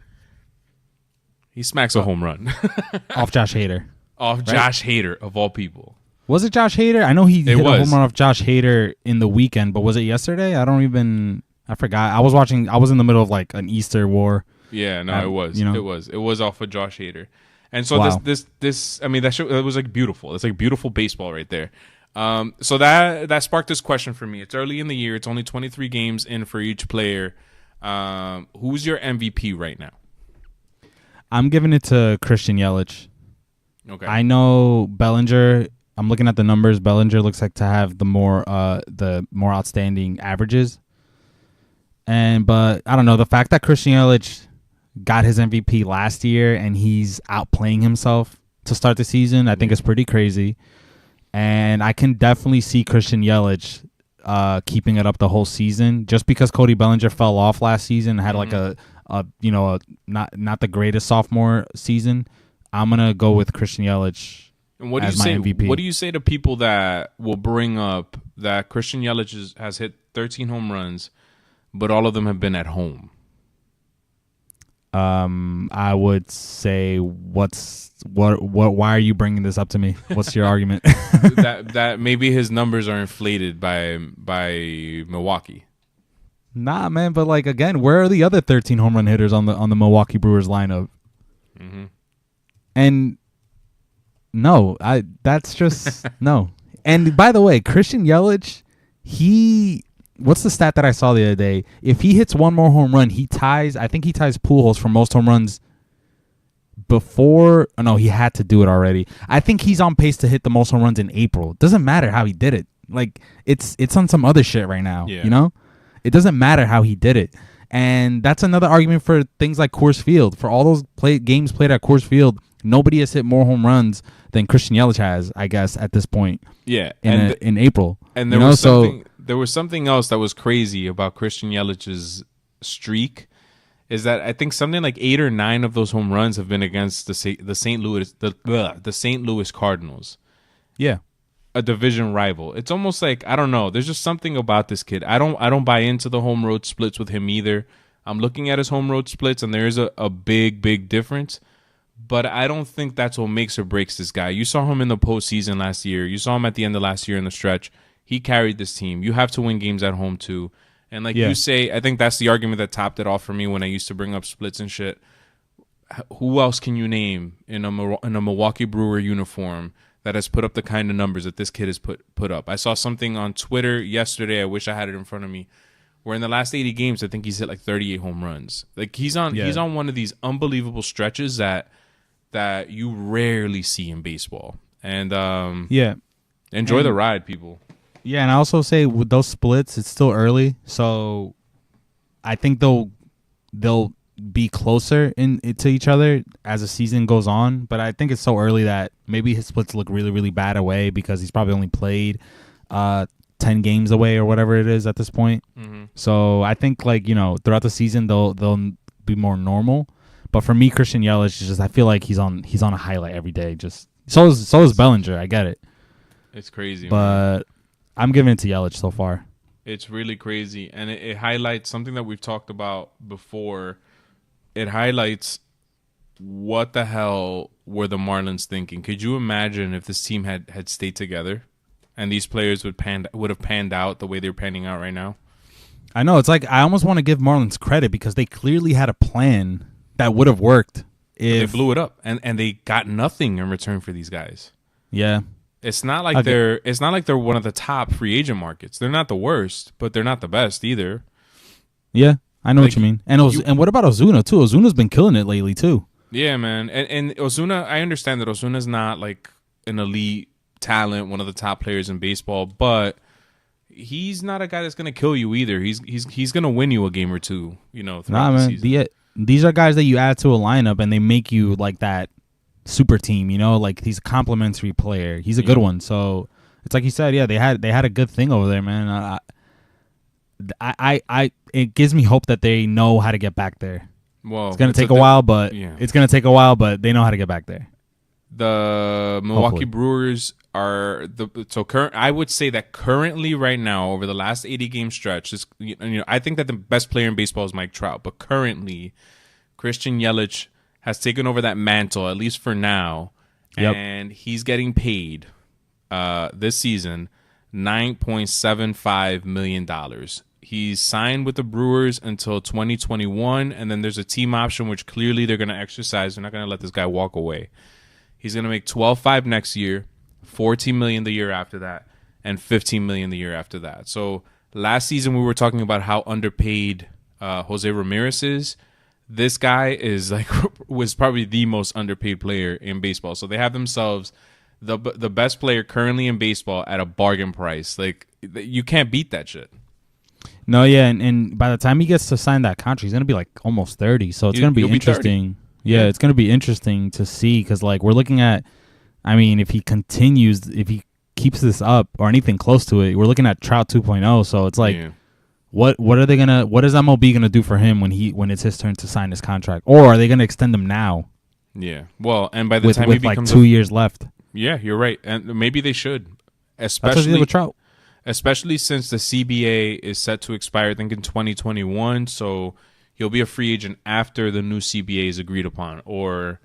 He smacks a home run off Josh Hader. Josh Hader of all people. Was it Josh Hader? I know he hit a home run off Josh Hader in the weekend, but was it yesterday? I forgot. I was in the middle of like an Easter war. Yeah, no, it was. You know? It was off of Josh Hader. And so this I mean, that was like beautiful. It's like beautiful baseball right there. So that sparked this question for me. It's early in the year. It's only 23 games in for each player. Who's your MVP right now? I'm giving it to Christian Yelich. Okay. I know Bellinger. I'm looking at the numbers. Bellinger looks like to have the more outstanding averages. But I don't know, the fact that Christian Yelich got his MVP last year and he's outplaying himself to start the season, I think is pretty crazy. And I can definitely see Christian Yelich keeping it up the whole season. Just because Cody Bellinger fell off last season, had like a not the greatest sophomore season, I'm gonna go with Christian Yelich. And what do as you my say? MVP. What do you say to people that will bring up that Christian Yelich has hit 13 home runs, but all of them have been at home? I would say, why are you bringing this up to me? What's your argument? that maybe his numbers are inflated by Milwaukee. Nah, man, but like again, where are the other 13 home run hitters on the Milwaukee Brewers lineup? Mm-hmm. And no, that's just no. And by the way, Christian Yelich, what's the stat that I saw the other day? If he hits one more home run, I think he ties Pujols for most home runs before. Oh, no, he had to do it already. I think he's on pace to hit the most home runs in April. Doesn't matter how he did it. Like it's on some other shit right now. Yeah. You know, it doesn't matter how he did it. And that's another argument for things like Coors Field. For all those games played at Coors Field, nobody has hit more home runs than Christian Yelich has, I guess, at this point. Yeah, in April. And there was something else that was crazy about Christian Yelich's streak, is that I think something like 8 or 9 of those home runs have been against the St. Louis Cardinals. Yeah, a division rival. It's almost like, I don't know, there's just something about this kid. I don't buy into the home road splits with him either. I'm looking at his home road splits, and there is a big difference. But I don't think that's what makes or breaks this guy. You saw him in the postseason last year. You saw him at the end of last year in the stretch. He carried this team. You have to win games at home too. And like you say, I think that's the argument that topped it off for me when I used to bring up splits and shit. Who else can you name in a Milwaukee Brewer uniform that has put up the kind of numbers that this kid has put up? I saw something on Twitter yesterday. I wish I had it in front of me, where in the last 80 games, I think he's hit like 38 home runs. Like he's on one of these unbelievable stretches that you rarely see in baseball. And enjoy the ride, people. Yeah, and I also say with those splits, it's still early, so I think they'll be closer to each other as the season goes on. But I think it's so early that maybe his splits look really, really bad away because he's probably only played 10 games away or whatever it is at this point. Mm-hmm. So I think throughout the season they'll be more normal. But for me, Christian Yelich is just, I feel like he's on a highlight every day. Just so is Bellinger. I get it. It's crazy, but man. I'm giving it to Yelich so far. It's really crazy, and it highlights something that we've talked about before. It highlights what the hell were the Marlins thinking? Could you imagine if this team had stayed together, and these players would have panned out the way they're panning out right now? I know. It's like I almost want to give Marlins credit because they clearly had a plan that would have worked if they blew it up, and they got nothing in return for these guys. Yeah. It's not like they're one of the top free agent markets. They're not the worst, but they're not the best either. Yeah, I know what you mean. And what about Ozuna too? Ozuna's been killing it lately too. Yeah, man. And Ozuna, I understand that Ozuna's not like an elite talent, one of the top players in baseball, but he's not a guy that's gonna kill you either. He's gonna win you a game or two, throughout the season. These are guys that you add to a lineup and they make you like that super team, like he's a complimentary player. He's a good one. So it's like you said, they had a good thing over there, man. It gives me hope that they know how to get back there. Well, it's gonna take a while, but they know how to get back there. The Milwaukee Brewers are I would say that currently, right now, over the last 80 game stretch, I think that the best player in baseball is Mike Trout, but currently, Christian Yelich has taken over that mantle, at least for now, and he's getting paid this season $9.75 million. He's signed with the Brewers until 2021, and then there's a team option, which clearly they're going to exercise. They're not going to let this guy walk away. He's going to make $12.5 next year, $14 million the year after that, and $15 million the year after that. So last season we were talking about how underpaid Jose Ramirez is. this guy is like was probably the most underpaid player in baseball. So they have themselves the best player currently in baseball at a bargain price. Like, you can't beat that shit. No, yeah, and by the time he gets to sign that contract, he's gonna be like almost 30. So it's gonna be interesting. Yeah, it's gonna be interesting to see because like we're looking at. I mean, if he keeps this up or anything close to it, we're looking at Trout 2.0. So it's like, what is MLB gonna do for him when it's his turn to sign his contract, or are they gonna extend him now? Yeah, well, and by the time he becomes like 2 years left. Yeah, you're right, and maybe they should, especially with Trout. Especially since the CBA is set to expire, I think, in 2021. So he'll be a free agent after the new CBA is agreed upon. Or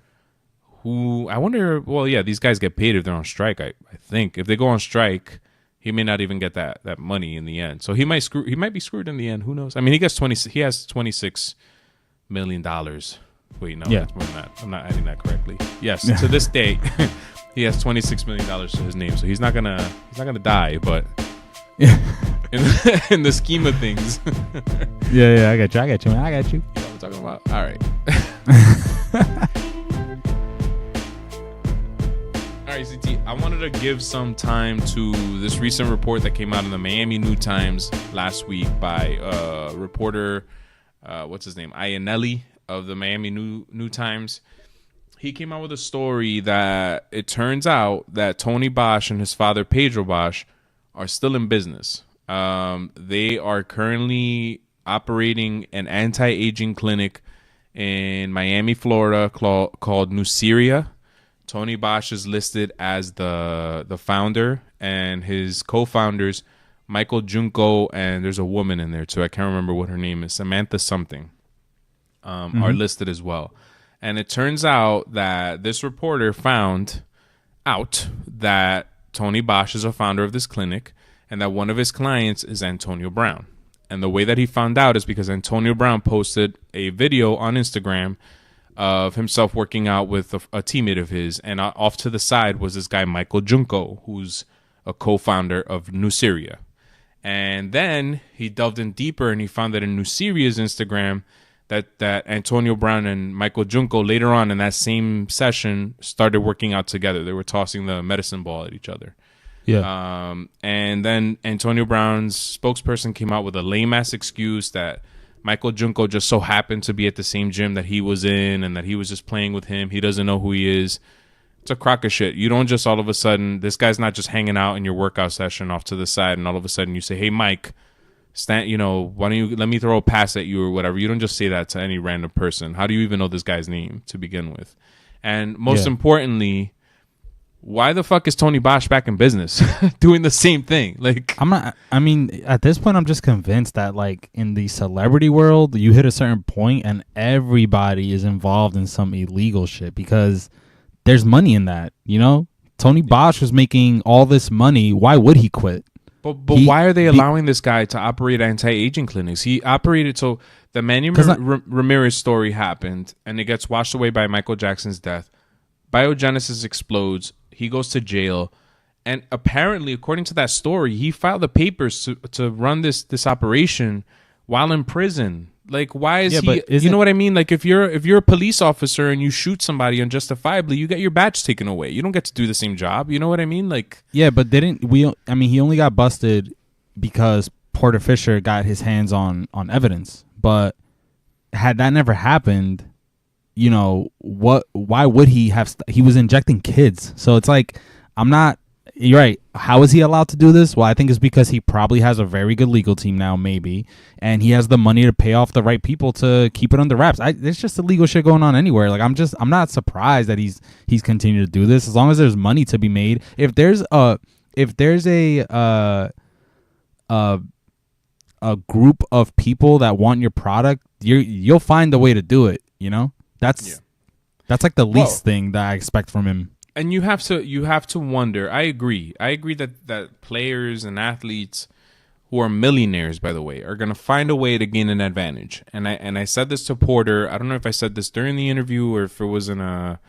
who? I wonder. Well, yeah, these guys get paid if they're on strike. I think if they go on strike, he may not even get that money in the end. So he might be screwed in the end. Who knows? I mean, he has $26 million. Wait, no, that's more than that. I'm not adding that correctly. Yes, to this day, he has $26 million to his name. So he's not gonna die, but. in the scheme of things. yeah, I got you, man. I got you. You know what I'm talking about? All right. All right, CT, I wanted to give some time to this recent report that came out in the Miami New Times last week by reporter, what's his name? Iannelli of the Miami New Times. He came out with a story that it turns out that Tony Bosch and his father, Pedro Bosch, are still in business. They are currently operating an anti-aging clinic in Miami, Florida, called Nuceria. Tony Bosch is listed as the founder, and his co-founders, Michael Junko, and there's a woman in there too. I can't remember what her name is, Samantha something, are listed as well. And it turns out that this reporter found out that Tony Bosch is a founder of this clinic, and that one of his clients is Antonio Brown. And the way that he found out is because Antonio Brown posted a video on Instagram of himself working out with a teammate of his, and off to the side was this guy Michael Junko, who's a co-founder of Nuceria. And then he delved in deeper, and he found that in Nuceria's Instagram that Antonio Brown and Michael Junko later on in that same session started working out together. They were tossing the medicine ball at each other. Yeah. And then Antonio Brown's spokesperson came out with a lame-ass excuse that Michael Junko just so happened to be at the same gym that he was in and that he was just playing with him. He doesn't know who he is. It's a crock of shit. You don't just all of a sudden, this guy's not just hanging out in your workout session off to the side and all of a sudden you say, hey, Mike, why don't you let me throw a pass at you or whatever. You don't just say that to any random person. How do you even know this guy's name to begin with? And most importantly, why the fuck is Tony Bosch back in business doing the same thing? Like, at this point, I'm just convinced that like in the celebrity world, you hit a certain point and everybody is involved in some illegal shit because there's money in that, you know? Tony Bosch was making all this money. Why would he quit? But why are they allowing this guy to operate anti-aging clinics? He operated, so the Manny Ramirez story happened, and it gets washed away by Michael Jackson's death. Biogensis explodes. He goes to jail. And apparently, according to that story, he filed the papers to run this operation while in prison. Like, why is he? You know what I mean? Like, if you're a police officer and you shoot somebody unjustifiably, you get your badge taken away. You don't get to do the same job. You know what I mean? Like, yeah, but he only got busted because Porter Fisher got his hands on evidence. But had that never happened, you know what? Why would he have? He was injecting kids, so it's like You're right. How is he allowed to do this? Well, I think it's because he probably has a very good legal team now, maybe, and he has the money to pay off the right people to keep it under wraps. There's just illegal shit going on anywhere. Like I'm not surprised that he's continued to do this as long as there's money to be made. If there's a group of people that want your product, you'll find a way to do it. You know, that's like the least thing that I expect from him. And you have to wonder. I agree that players and athletes who are millionaires, by the way, are going to find a way to gain an advantage. And I said this to Porter. I don't know if I said this during the interview or if it was in a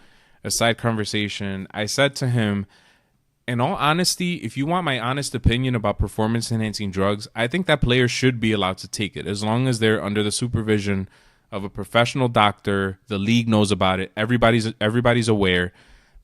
side conversation. I said to him, in all honesty, if you want my honest opinion about performance enhancing drugs, I think that players should be allowed to take it as long as they're under the supervision of a professional doctor. The league knows about it. Everybody's aware,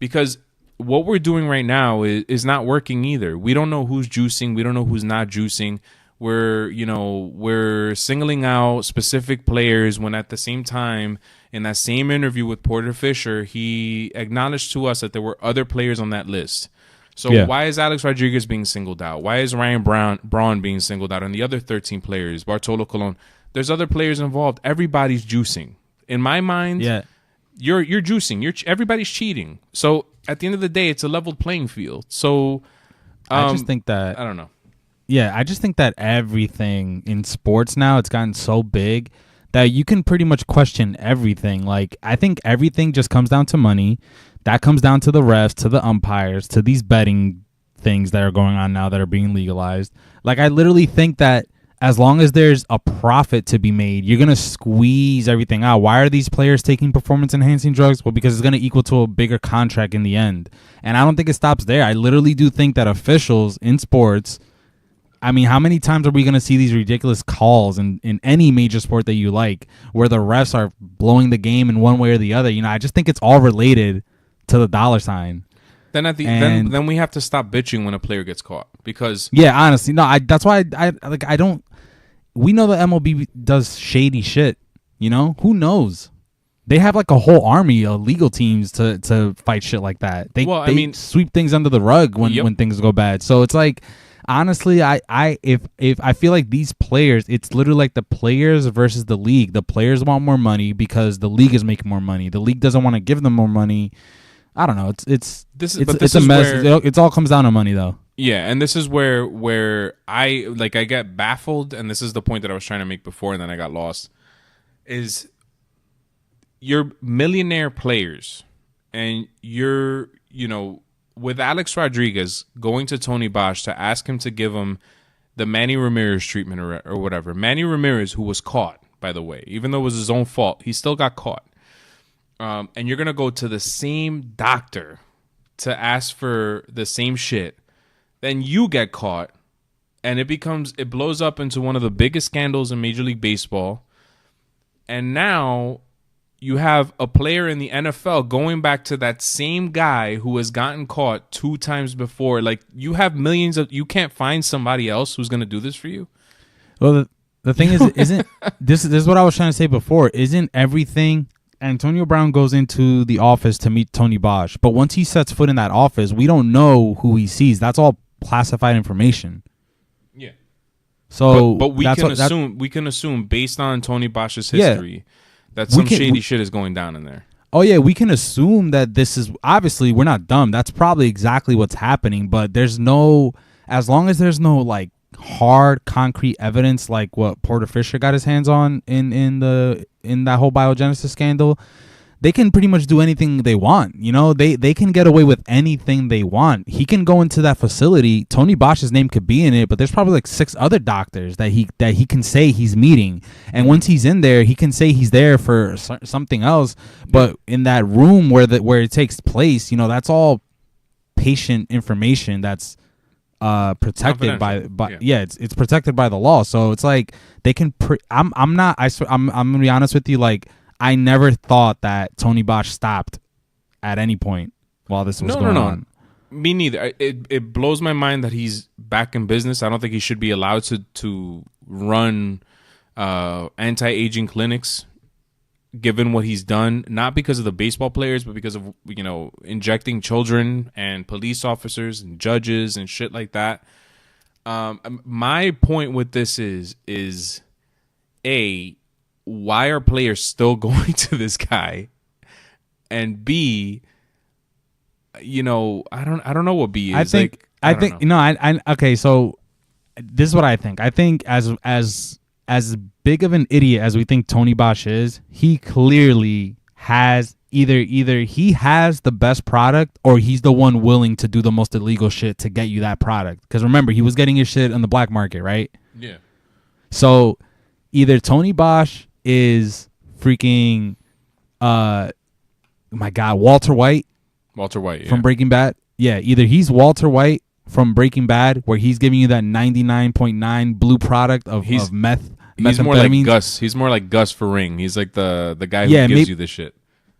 because what we're doing right now is not working either. We don't know who's juicing. We don't know who's not juicing. We're singling out specific players when at the same time, in that same interview with Porter Fisher, he acknowledged to us that there were other players on that list. So why is Alex Rodriguez being singled out? Why is Ryan Braun being singled out? And the other 13 players, Bartolo Colon, there's other players involved. Everybody's juicing. In my mind, you're juicing. Everybody's cheating. So at the end of the day, it's a leveled playing field. So I just think that I don't know. Yeah, I just think that everything in sports now, it's gotten so big that you can pretty much question everything. Like, I think everything just comes down to money. That comes down to the refs, to the umpires, to these betting things that are going on now that are being legalized. Like, I literally think that as long as there's a profit to be made, you're going to squeeze everything out. Why are these players taking performance-enhancing drugs? Well, because it's going to equal to a bigger contract in the end. And I don't think it stops there. I literally do think that officials in sports, I mean, how many times are we going to see these ridiculous calls in any major sport that you like where the refs are blowing the game in one way or the other? You know, I just think it's all related to the dollar sign. Then then we have to stop bitching when a player gets caught, because honestly, no, that's why I don't. We know the MLB does shady shit. You know, who knows? They have like a whole army of legal teams to fight shit like that. They sweep things under the rug when things go bad. So it's like, honestly, if I feel like these players, it's literally like the players versus the league. The players want more money because the league is making more money. The league doesn't want to give them more money. I don't know. It's a mess. It all comes down to money, though. Yeah, and this is where I get baffled, and this is the point that I was trying to make before, and then I got lost. Is you're millionaire players, and you're with Alex Rodriguez going to Tony Bosch to ask him to give him the Manny Ramirez treatment or whatever. Manny Ramirez, who was caught, by the way, even though it was his own fault, he still got caught. And you're going to go to the same doctor to ask for the same shit. Then you get caught, and it blows up into one of the biggest scandals in Major League Baseball. And now you have a player in the NFL going back to that same guy who has gotten caught 2 times before. Like, you have millions you can't find somebody else who's going to do this for you. Well, the thing is, isn't this is what I was trying to say before. Isn't everything Antonio Brown goes into the office to meet Tony Bosch, but once he sets foot in that office, we don't know who he sees. That's all classified information. Yeah. So, but we can assume based on Tony Bosch's history that some shady shit is going down in there. Oh yeah, we can assume that this is, obviously we're not dumb. That's probably exactly what's happening, but as long as there's no like hard concrete evidence like what Porter Fisher got his hands on in that whole Biogensis scandal, they can pretty much do anything they want. You know, they can get away with anything they want. He can go into that facility. Tony Bosch's name could be in it, but there's probably like 6 other doctors that he can say he's meeting. And once he's in there, he can say he's there for something else. But in that room where it takes place, you know, that's all patient information that's protected by it's protected by the law. So it's like they can I'm gonna be honest with you, like I never thought that Tony Bosch stopped at any point while this was going on. Me neither. It blows my mind that he's back in business. I don't think he should be allowed to run anti-aging clinics, given what he's done, not because of the baseball players, but because of, injecting children and police officers and judges and shit like that. My point with this is A, why are players still going to this guy? And B, I don't know what B is. Okay, so this is what I think. I think as big of an idiot as we think Tony Bosch is, he clearly has either he has the best product or he's the one willing to do the most illegal shit to get you that product. Because remember, he was getting his shit on the black market, right? Yeah. So either Tony Bosch is freaking, Walter White. From Breaking Bad. Yeah, either he's Walter White from Breaking Bad, where he's giving you that 99.9 blue product of meth He's more like methamphetamines. Gus. He's more like Gus for Ring. He's like the guy who gives you the shit.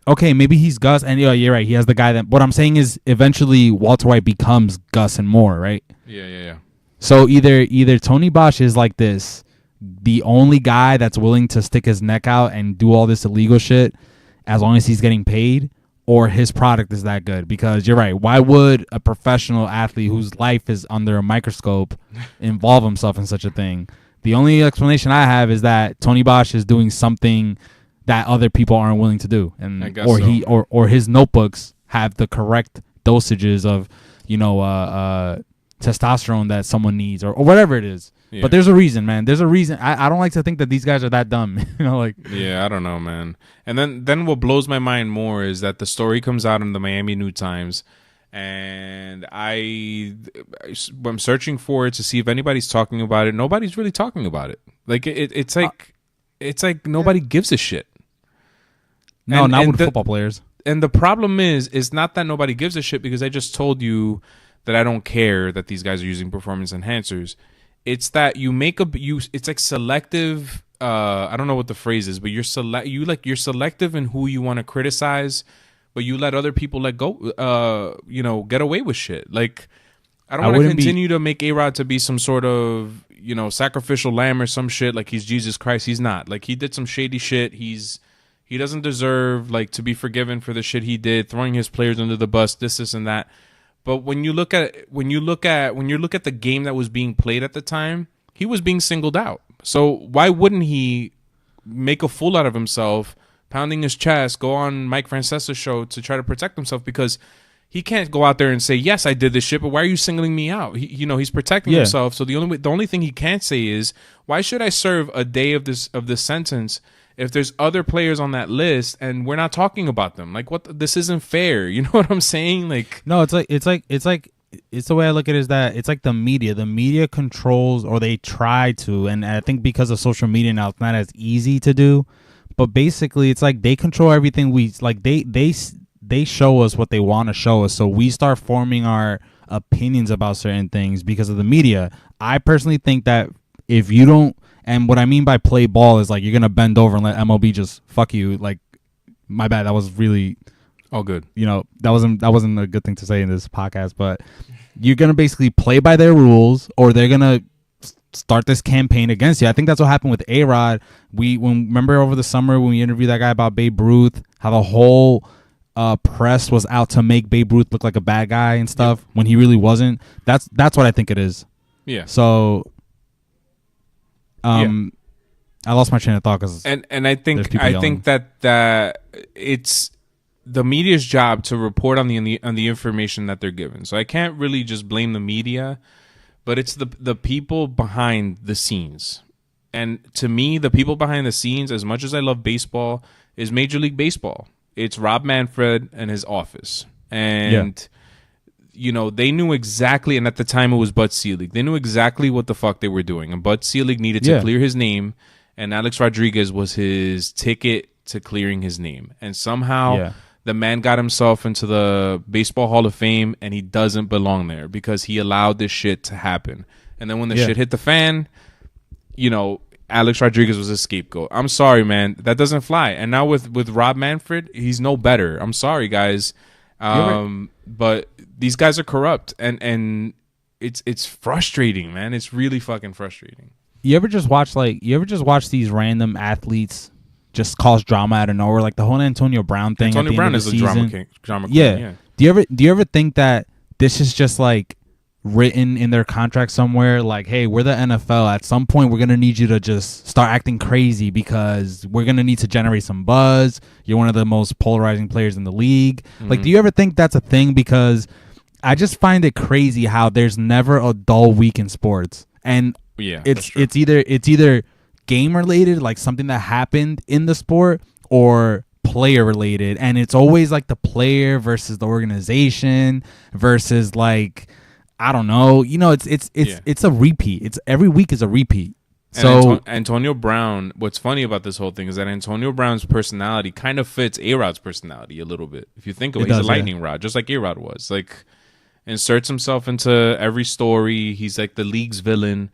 Okay, maybe he's Gus, and you're right. He has the guy that. What I'm saying is, eventually Walter White becomes Gus and more, right? Yeah. So either Tony Bosch is like this, the only guy that's willing to stick his neck out and do all this illegal shit, as long as he's getting paid, or his product is that good. Because you're right. Why would a professional athlete whose life is under a microscope involve himself in such a thing? The only explanation I have is that Tony Bosch is doing something that other people aren't willing to do, and or his notebooks have the correct dosages of testosterone that someone needs, or whatever it is. Yeah. But there's a reason, man. There's a reason. I don't like to think that these guys are that dumb. Yeah, I don't know, man. And then what blows my mind more is that the story comes out in the Miami New Times, and I'm searching for it to see if anybody's talking about it. Nobody's really talking about it. Like it's like nobody gives a shit. No, not with football players. And the problem is not that nobody gives a shit, because I just told you that I don't care that these guys are using performance enhancers. It's that it's like selective. I don't know what the phrase is, but you're selective in who you want to criticize, but you let other people get away with shit. Like, I don't want to continue to make A-Rod to be some sort of sacrificial lamb or some shit. Like he's Jesus Christ. He's not. Like, he did some shady shit. He doesn't deserve to be forgiven for the shit he did, throwing his players under the bus, this and that. But when you look at the game that was being played at the time, he was being singled out. So why wouldn't he make a fool out of himself, pounding his chest, go on Mike Francesa's show to try to protect himself? Because he can't go out there and say, yes, I did this shit, but why are you singling me out? He's protecting himself. So the only thing he can't say is, why should I serve a day of this sentence if there's other players on that list and we're not talking about them? Like, what? This isn't fair. You know what I'm saying? Like, no, it's the way I look at it is that it's like the media controls, or they try to, and I think because of social media now, it's not as easy to do. But basically, it's like they control everything. They show us what they want to show us, so we start forming our opinions about certain things because of the media. I personally think that if you don't, and what I mean by play ball is like you're gonna bend over and let MLB just fuck you. Like, my bad, that was really all good. That wasn't a good thing to say in this podcast, but you're gonna basically play by their rules, or they're gonna start this campaign against you. I think that's what happened with A-Rod. Remember over the summer when we interviewed that guy about Babe Ruth, how the whole press was out to make Babe Ruth look like a bad guy and stuff when he really wasn't. That's what I think it is. Yeah. So, I lost my train of thought because and I think that it's the media's job to report on the information that they're given. So I can't really just blame the media, but it's the people behind the scenes. And to me, the people behind the scenes, as much as I love baseball, is Major League Baseball. It's Rob Manfred and his office. And they knew exactly, and at the time it was Bud Selig. They knew exactly what the fuck they were doing. And Bud Selig needed to clear his name, and Alex Rodriguez was his ticket to clearing his name. And somehow the man got himself into the Baseball Hall of Fame, and he doesn't belong there because he allowed this shit to happen. And then when the shit hit the fan, Alex Rodriguez was a scapegoat. I'm sorry, man. That doesn't fly. And now with Rob Manfred, he's no better. I'm sorry, guys. But these guys are corrupt, and it's frustrating, man. It's really fucking frustrating. You ever just watch these random athletes just cause drama out of nowhere, like the whole Antonio Brown thing? Antonio Brown is a drama king. Yeah. Do you ever think that this is just like written in their contract somewhere, like, hey, we're the NFL, at some point we're gonna need you to just start acting crazy because we're gonna need to generate some buzz, you're one of the most polarizing players in the league? Like, do you ever think that's a thing? Because I just find it crazy how there's never a dull week in sports, and it's either game related, like something that happened in the sport, or player related, and it's always like the player versus the organization versus, like, I don't know. It's a repeat. It's every week is a repeat. So Antonio Brown, what's funny about this whole thing is that Antonio Brown's personality kind of fits A-Rod's personality a little bit. If you think of it, he's a lightning rod, just like A-Rod was. Like, inserts himself into every story. He's like the league's villain.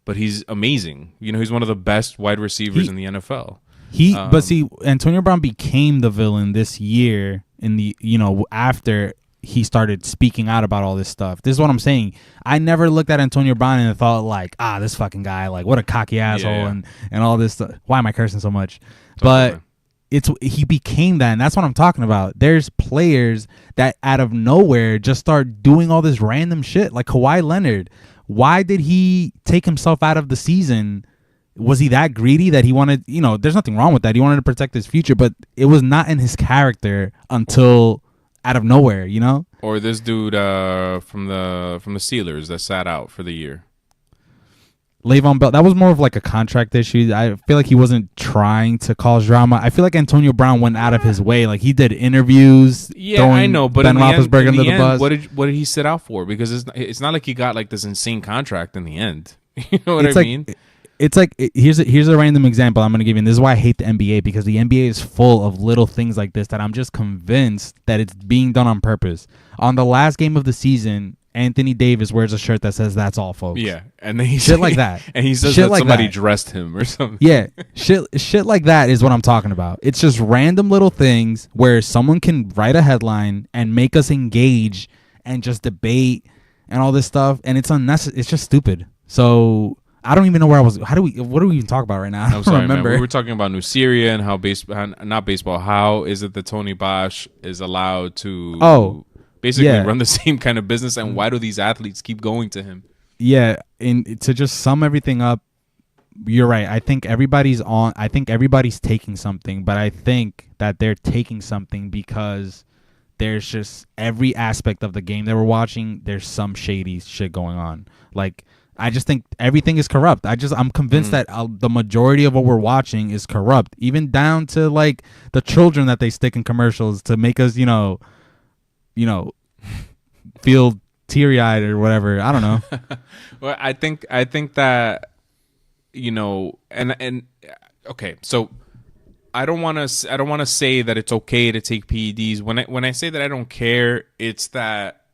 but he's amazing. You know, he's one of the best wide receivers in the NFL. But see, Antonio Brown became the villain this year after he started speaking out about all this stuff. This is what I'm saying. I never looked at Antonio Brown and thought like, this fucking guy, like what a cocky asshole and all this stuff. Why am I cursing so much? But he became that, and that's what I'm talking about. There's players that out of nowhere just start doing all this random shit, like Kawhi Leonard. Why did he take himself out of the season? Was he that greedy that he wanted, there's nothing wrong with that. He wanted to protect his future, but it was not in his character until out of nowhere, Or this dude from the Steelers that sat out for the year. Le'Veon Bell, that was more of like a contract issue. I feel like he wasn't trying to cause drama. I feel like Antonio Brown went out of his way. Like he did interviews. Yeah, I know, but Ben Roethlisberger under the bus. What did he sit out for? Because it's not like he got like this insane contract in the end. You know what I mean? It's like here's a random example I'm going to give you. And this is why I hate the NBA, because the NBA is full of little things like this that I'm just convinced that it's being done on purpose. On the last game of the season, Anthony Davis wears a shirt that says "That's all, folks." Yeah, and then shit like that, and he says that like somebody dressed him or something. Yeah, shit like that is what I'm talking about. It's just random little things where someone can write a headline and make us engage and just debate and all this stuff, and it's unnecessary. It's just stupid. So I don't even know where I was. What do we even talk about right now? I don't remember. Man. We were talking about New Syria and how not baseball. How is it that Tony Bosch is allowed to basically run the same kind of business, and why do these athletes keep going to him? Yeah, and to just sum everything up, you're right. I think everybody's taking something, but I think that they're taking something because there's just every aspect of the game that we're watching, there's some shady shit going on. Like, I just think everything is corrupt. I'm convinced that the majority of what we're watching is corrupt, even down to like the children that they stick in commercials to make us, feel teary-eyed or whatever. I don't know. Well, I think that, and okay, so I don't want to say that it's okay to take PEDs. When I say that I don't care, it's that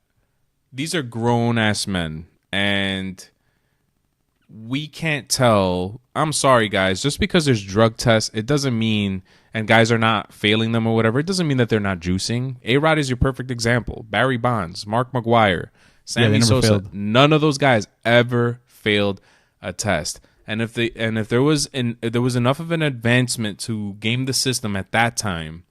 these are grown-ass men, and we can't tell. I'm sorry, guys. Just because there's drug tests, it doesn't mean, and guys are not failing them or whatever, it doesn't mean that they're not juicing. A-Rod is your perfect example. Barry Bonds, Mark McGwire, Sammy Sosa. Failed. None of those guys ever failed a test. And if there was enough of an advancement to game the system at that time,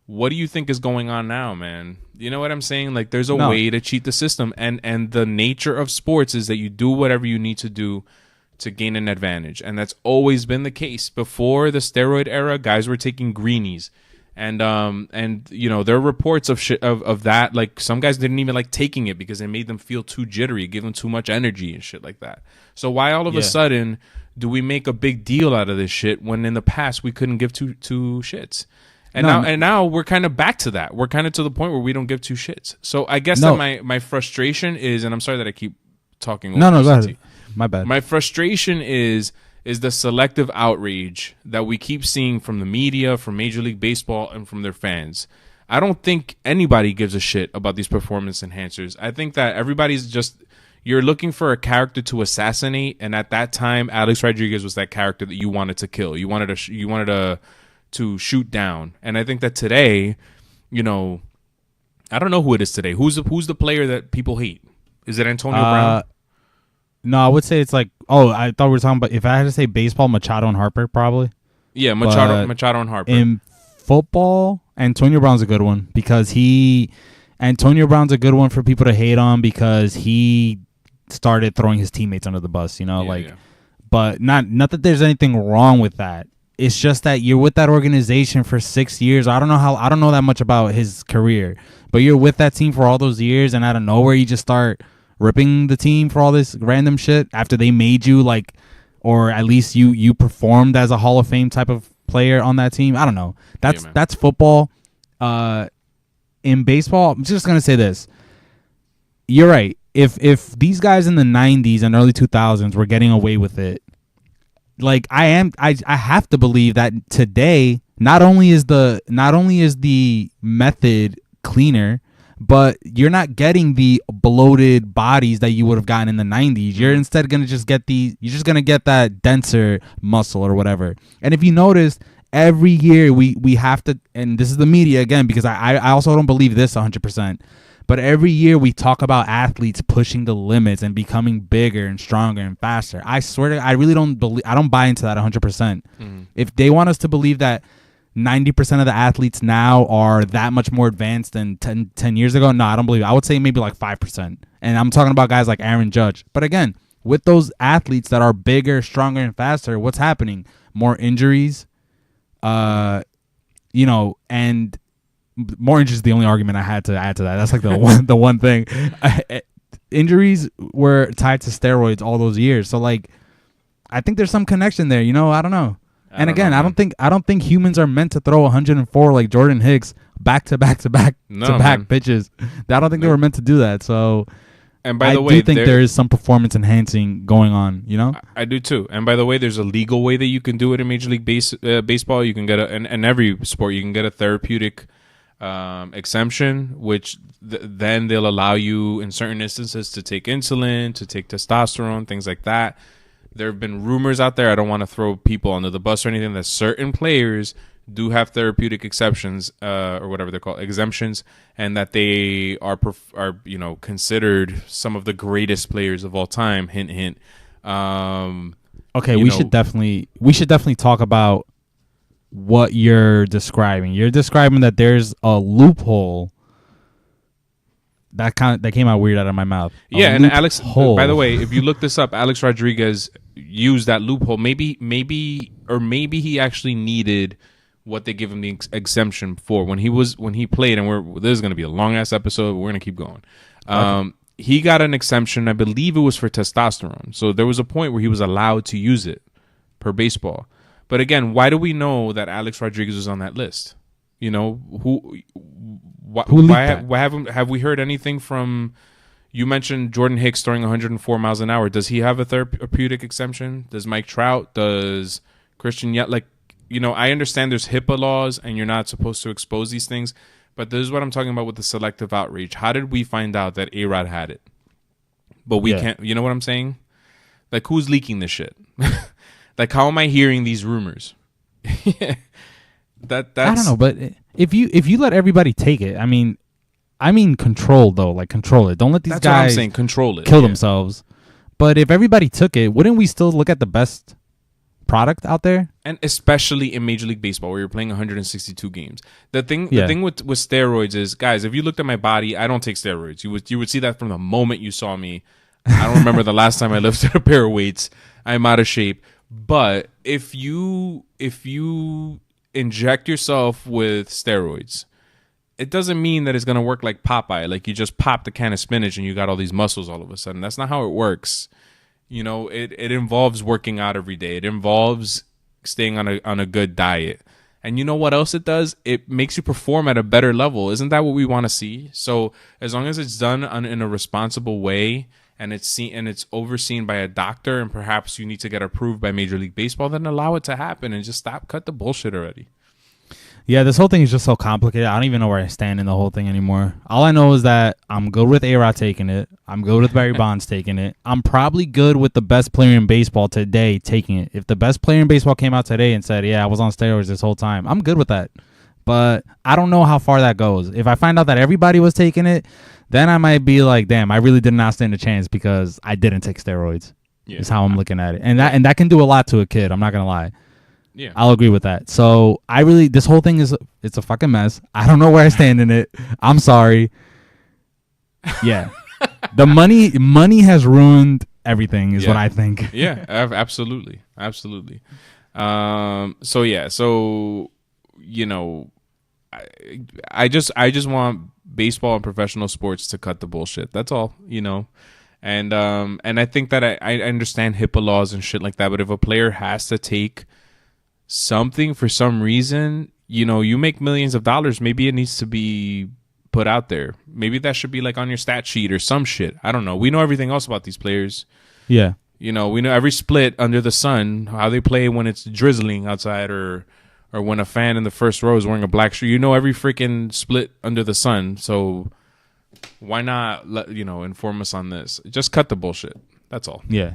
what do you think is going on now, man? You know what I'm saying? Like, there's a way to cheat the system, and the nature of sports is that you do whatever you need to do to gain an advantage, and that's always been the case. Before the steroid era, guys were taking greenies, and there are reports of shit of that. Like, some guys didn't even like taking it because it made them feel too jittery, give them too much energy and shit like that. So why all of a sudden do we make a big deal out of this shit when in the past we couldn't give two shits? And now we're kind of back to that. We're kind of to the point where we don't give two shits. So I guess that my frustration is, and I'm sorry that I keep talking. No, go ahead. My bad. My frustration is the selective outrage that we keep seeing from the media, from Major League Baseball, and from their fans. I don't think anybody gives a shit about these performance enhancers. I think that everybody's just, you're looking for a character to assassinate, and at that time, Alex Rodriguez was that character that you wanted to kill. You wanted to shoot down. And I think that today, I don't know who it is today. Who's the player that people hate? Is it Antonio Brown? No, I would say it's like, I thought we were talking about, if I had to say baseball, Machado and Harper probably. Yeah, Machado and Harper. In football, Antonio Brown's a good one because Antonio Brown's a good one for people to hate on because he started throwing his teammates under the bus, but not that there's anything wrong with that. It's just that you're with that organization for 6 years. I don't know that much about his career, but you're with that team for all those years, and out of nowhere you just start ripping the team for all this random shit after they made you or at least you performed as a Hall of Fame type of player on that team. I don't know. That's football. In baseball, I'm just gonna say this. You're right. If these guys in the 90s and early 2000s were getting away with it, like I have to believe that today not only is the method cleaner, but you're not getting the bloated bodies that you would have gotten in the 90s. You're instead going to just get you're just going to get that denser muscle or whatever. And if you notice, every year we have to, and this is the media again, because I also don't believe this 100%, but every year we talk about athletes pushing the limits and becoming bigger and stronger and faster. I swear to God, I really don't believe, I don't buy into that 100%. If they want us to believe that 90% of the athletes now are that much more advanced than 10 years ago, no, I don't believe it. I would say maybe like 5%. And I'm talking about guys like Aaron Judge. But again, with those athletes that are bigger, stronger, and faster, what's happening? More injuries, and more injuries is the only argument I had to add to that. That's like the one thing. Injuries were tied to steroids all those years. So like, I think there's some connection there. I don't know. And again, I don't think humans are meant to throw 104 like Jordan Hicks back to back pitches. I don't think they were meant to do that. So, and by the way, I do think there is some performance enhancing going on. I do too. And by the way, there's a legal way that you can do it in Major League Baseball. You can get and every sport you can get a therapeutic exemption, which then they'll allow you in certain instances to take insulin, to take testosterone, things like that. There have been rumors out there, I don't want to throw people under the bus or anything, that certain players do have therapeutic exceptions, or whatever they're called, exemptions, and that they are considered some of the greatest players of all time. Hint, hint. Okay, we should definitely talk about what you're describing. You're describing that there's a loophole. That came out weird out of my mouth. Yeah, and Alex. By the way, if you look this up, Alex Rodriguez used that loophole. Maybe he actually needed what they give him the exemption for when he played. And this is going to be a long ass episode. But we're going to keep going. Okay. He got an exemption. I believe it was for testosterone. So there was a point where he was allowed to use it per baseball. But again, why do we know that Alex Rodriguez was on that list? Why have we heard anything from? You mentioned Jordan Hicks throwing 104 miles an hour. Does he have a therapeutic exemption? Does Mike Trout? Does Christian Yelich? I understand there's HIPAA laws and you're not supposed to expose these things, but this is what I'm talking about with the selective outreach. How did we find out that A-Rod had it, but we can't? You know what I'm saying? Like, who's leaking this shit? Like, how am I hearing these rumors? That's I don't know, but if you let everybody take it, I mean control though, like control it. Don't let these guys control it, kill themselves. But if everybody took it, wouldn't we still look at the best product out there? And especially in Major League Baseball, where you're playing 162 games. The thing with steroids is, guys, if you looked at my body, I don't take steroids. You would see that from the moment you saw me. I don't remember the last time I lifted a pair of weights. I'm out of shape. But if you inject yourself with steroids, it doesn't mean that it's going to work like Popeye, like you just popped a can of spinach and you got all these muscles all of a sudden. That's not how it works. It involves working out every day. It involves staying on a good diet. And you know what else it does? It makes you perform at a better level. Isn't that what we want to see? So as long as it's done in a responsible way, and it's overseen by a doctor, and perhaps you need to get approved by Major League Baseball, then allow it to happen and just cut the bullshit already. Yeah, this whole thing is just so complicated. I don't even know where I stand in the whole thing anymore. All I know is that I'm good with A-Rod taking it. I'm good with Barry Bonds taking it. I'm probably good with the best player in baseball today taking it. If the best player in baseball came out today and said, yeah, I was on steroids this whole time, I'm good with that. But I don't know how far that goes. If I find out that everybody was taking it, then I might be like, damn, I really did not stand a chance because I didn't take steroids. Yeah. Is how I'm looking at it. And that can do a lot to a kid. I'm not going to lie. Yeah, I'll agree with that. So this whole thing it's a fucking mess. I don't know where I stand in it. I'm sorry. Yeah. The money has ruined everything is what I think. Yeah, absolutely. Absolutely. So I just want baseball and professional sports to cut the bullshit. That's all, And I think that I understand HIPAA laws and shit like that, but if a player has to take something for some reason, you make millions of dollars, maybe it needs to be put out there. Maybe that should be like on your stat sheet or some shit. I don't know. We know everything else about these players. Yeah. We know every split under the sun, how they play when it's drizzling outside or when a fan in the first row is wearing a black shirt. Every freaking split under the sun. So why not inform us on this? Just cut the bullshit. That's all. Yeah.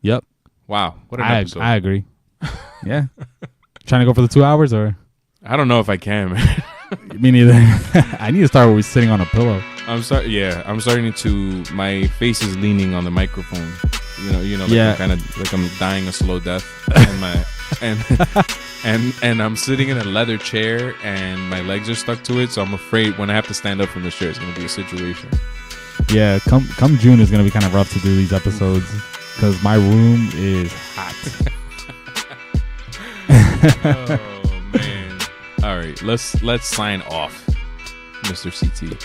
Yep. Wow. What an episode. I agree. Yeah. Trying to go for the 2 hours or? I don't know if I can, man. Me neither. I need to start with sitting on a pillow. I'm sorry. Yeah, I'm starting to. My face is leaning on the microphone. Like yeah. I'm kind of like I'm dying a slow death, and I'm sitting in a leather chair, and my legs are stuck to it. So I'm afraid when I have to stand up from the chair, it's gonna be a situation. Yeah, come June is gonna be kind of rough to do these episodes because my room is hot. Oh man. All right, let's sign off, Mr. CT.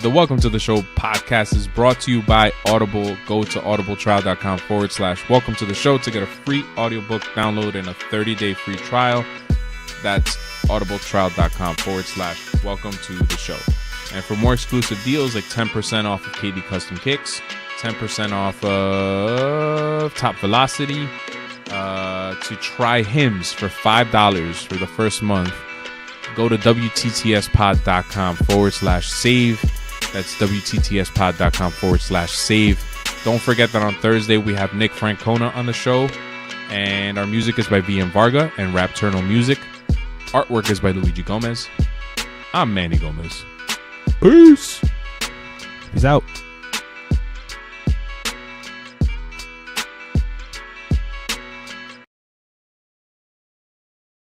The Welcome to the Show podcast is brought to you by Audible. Go to audibletrial.com/welcome to the show to get a free audiobook download and a 30-day free trial. That's audibletrial.com/welcome to the show. And for more exclusive deals like 10% off of KD Custom Kicks, 10% off of Top Velocity, to try hymns for $5 for the first month, go to WTTSpod.com/save. That's WTTSpod.com/save. Don't forget that on Thursday we have Nick Francona on the show, and our music is by VM Varga and Rapturnal Music. Artwork is by Luigi Gomez. I'm Manny Gomez. Peace. Peace out.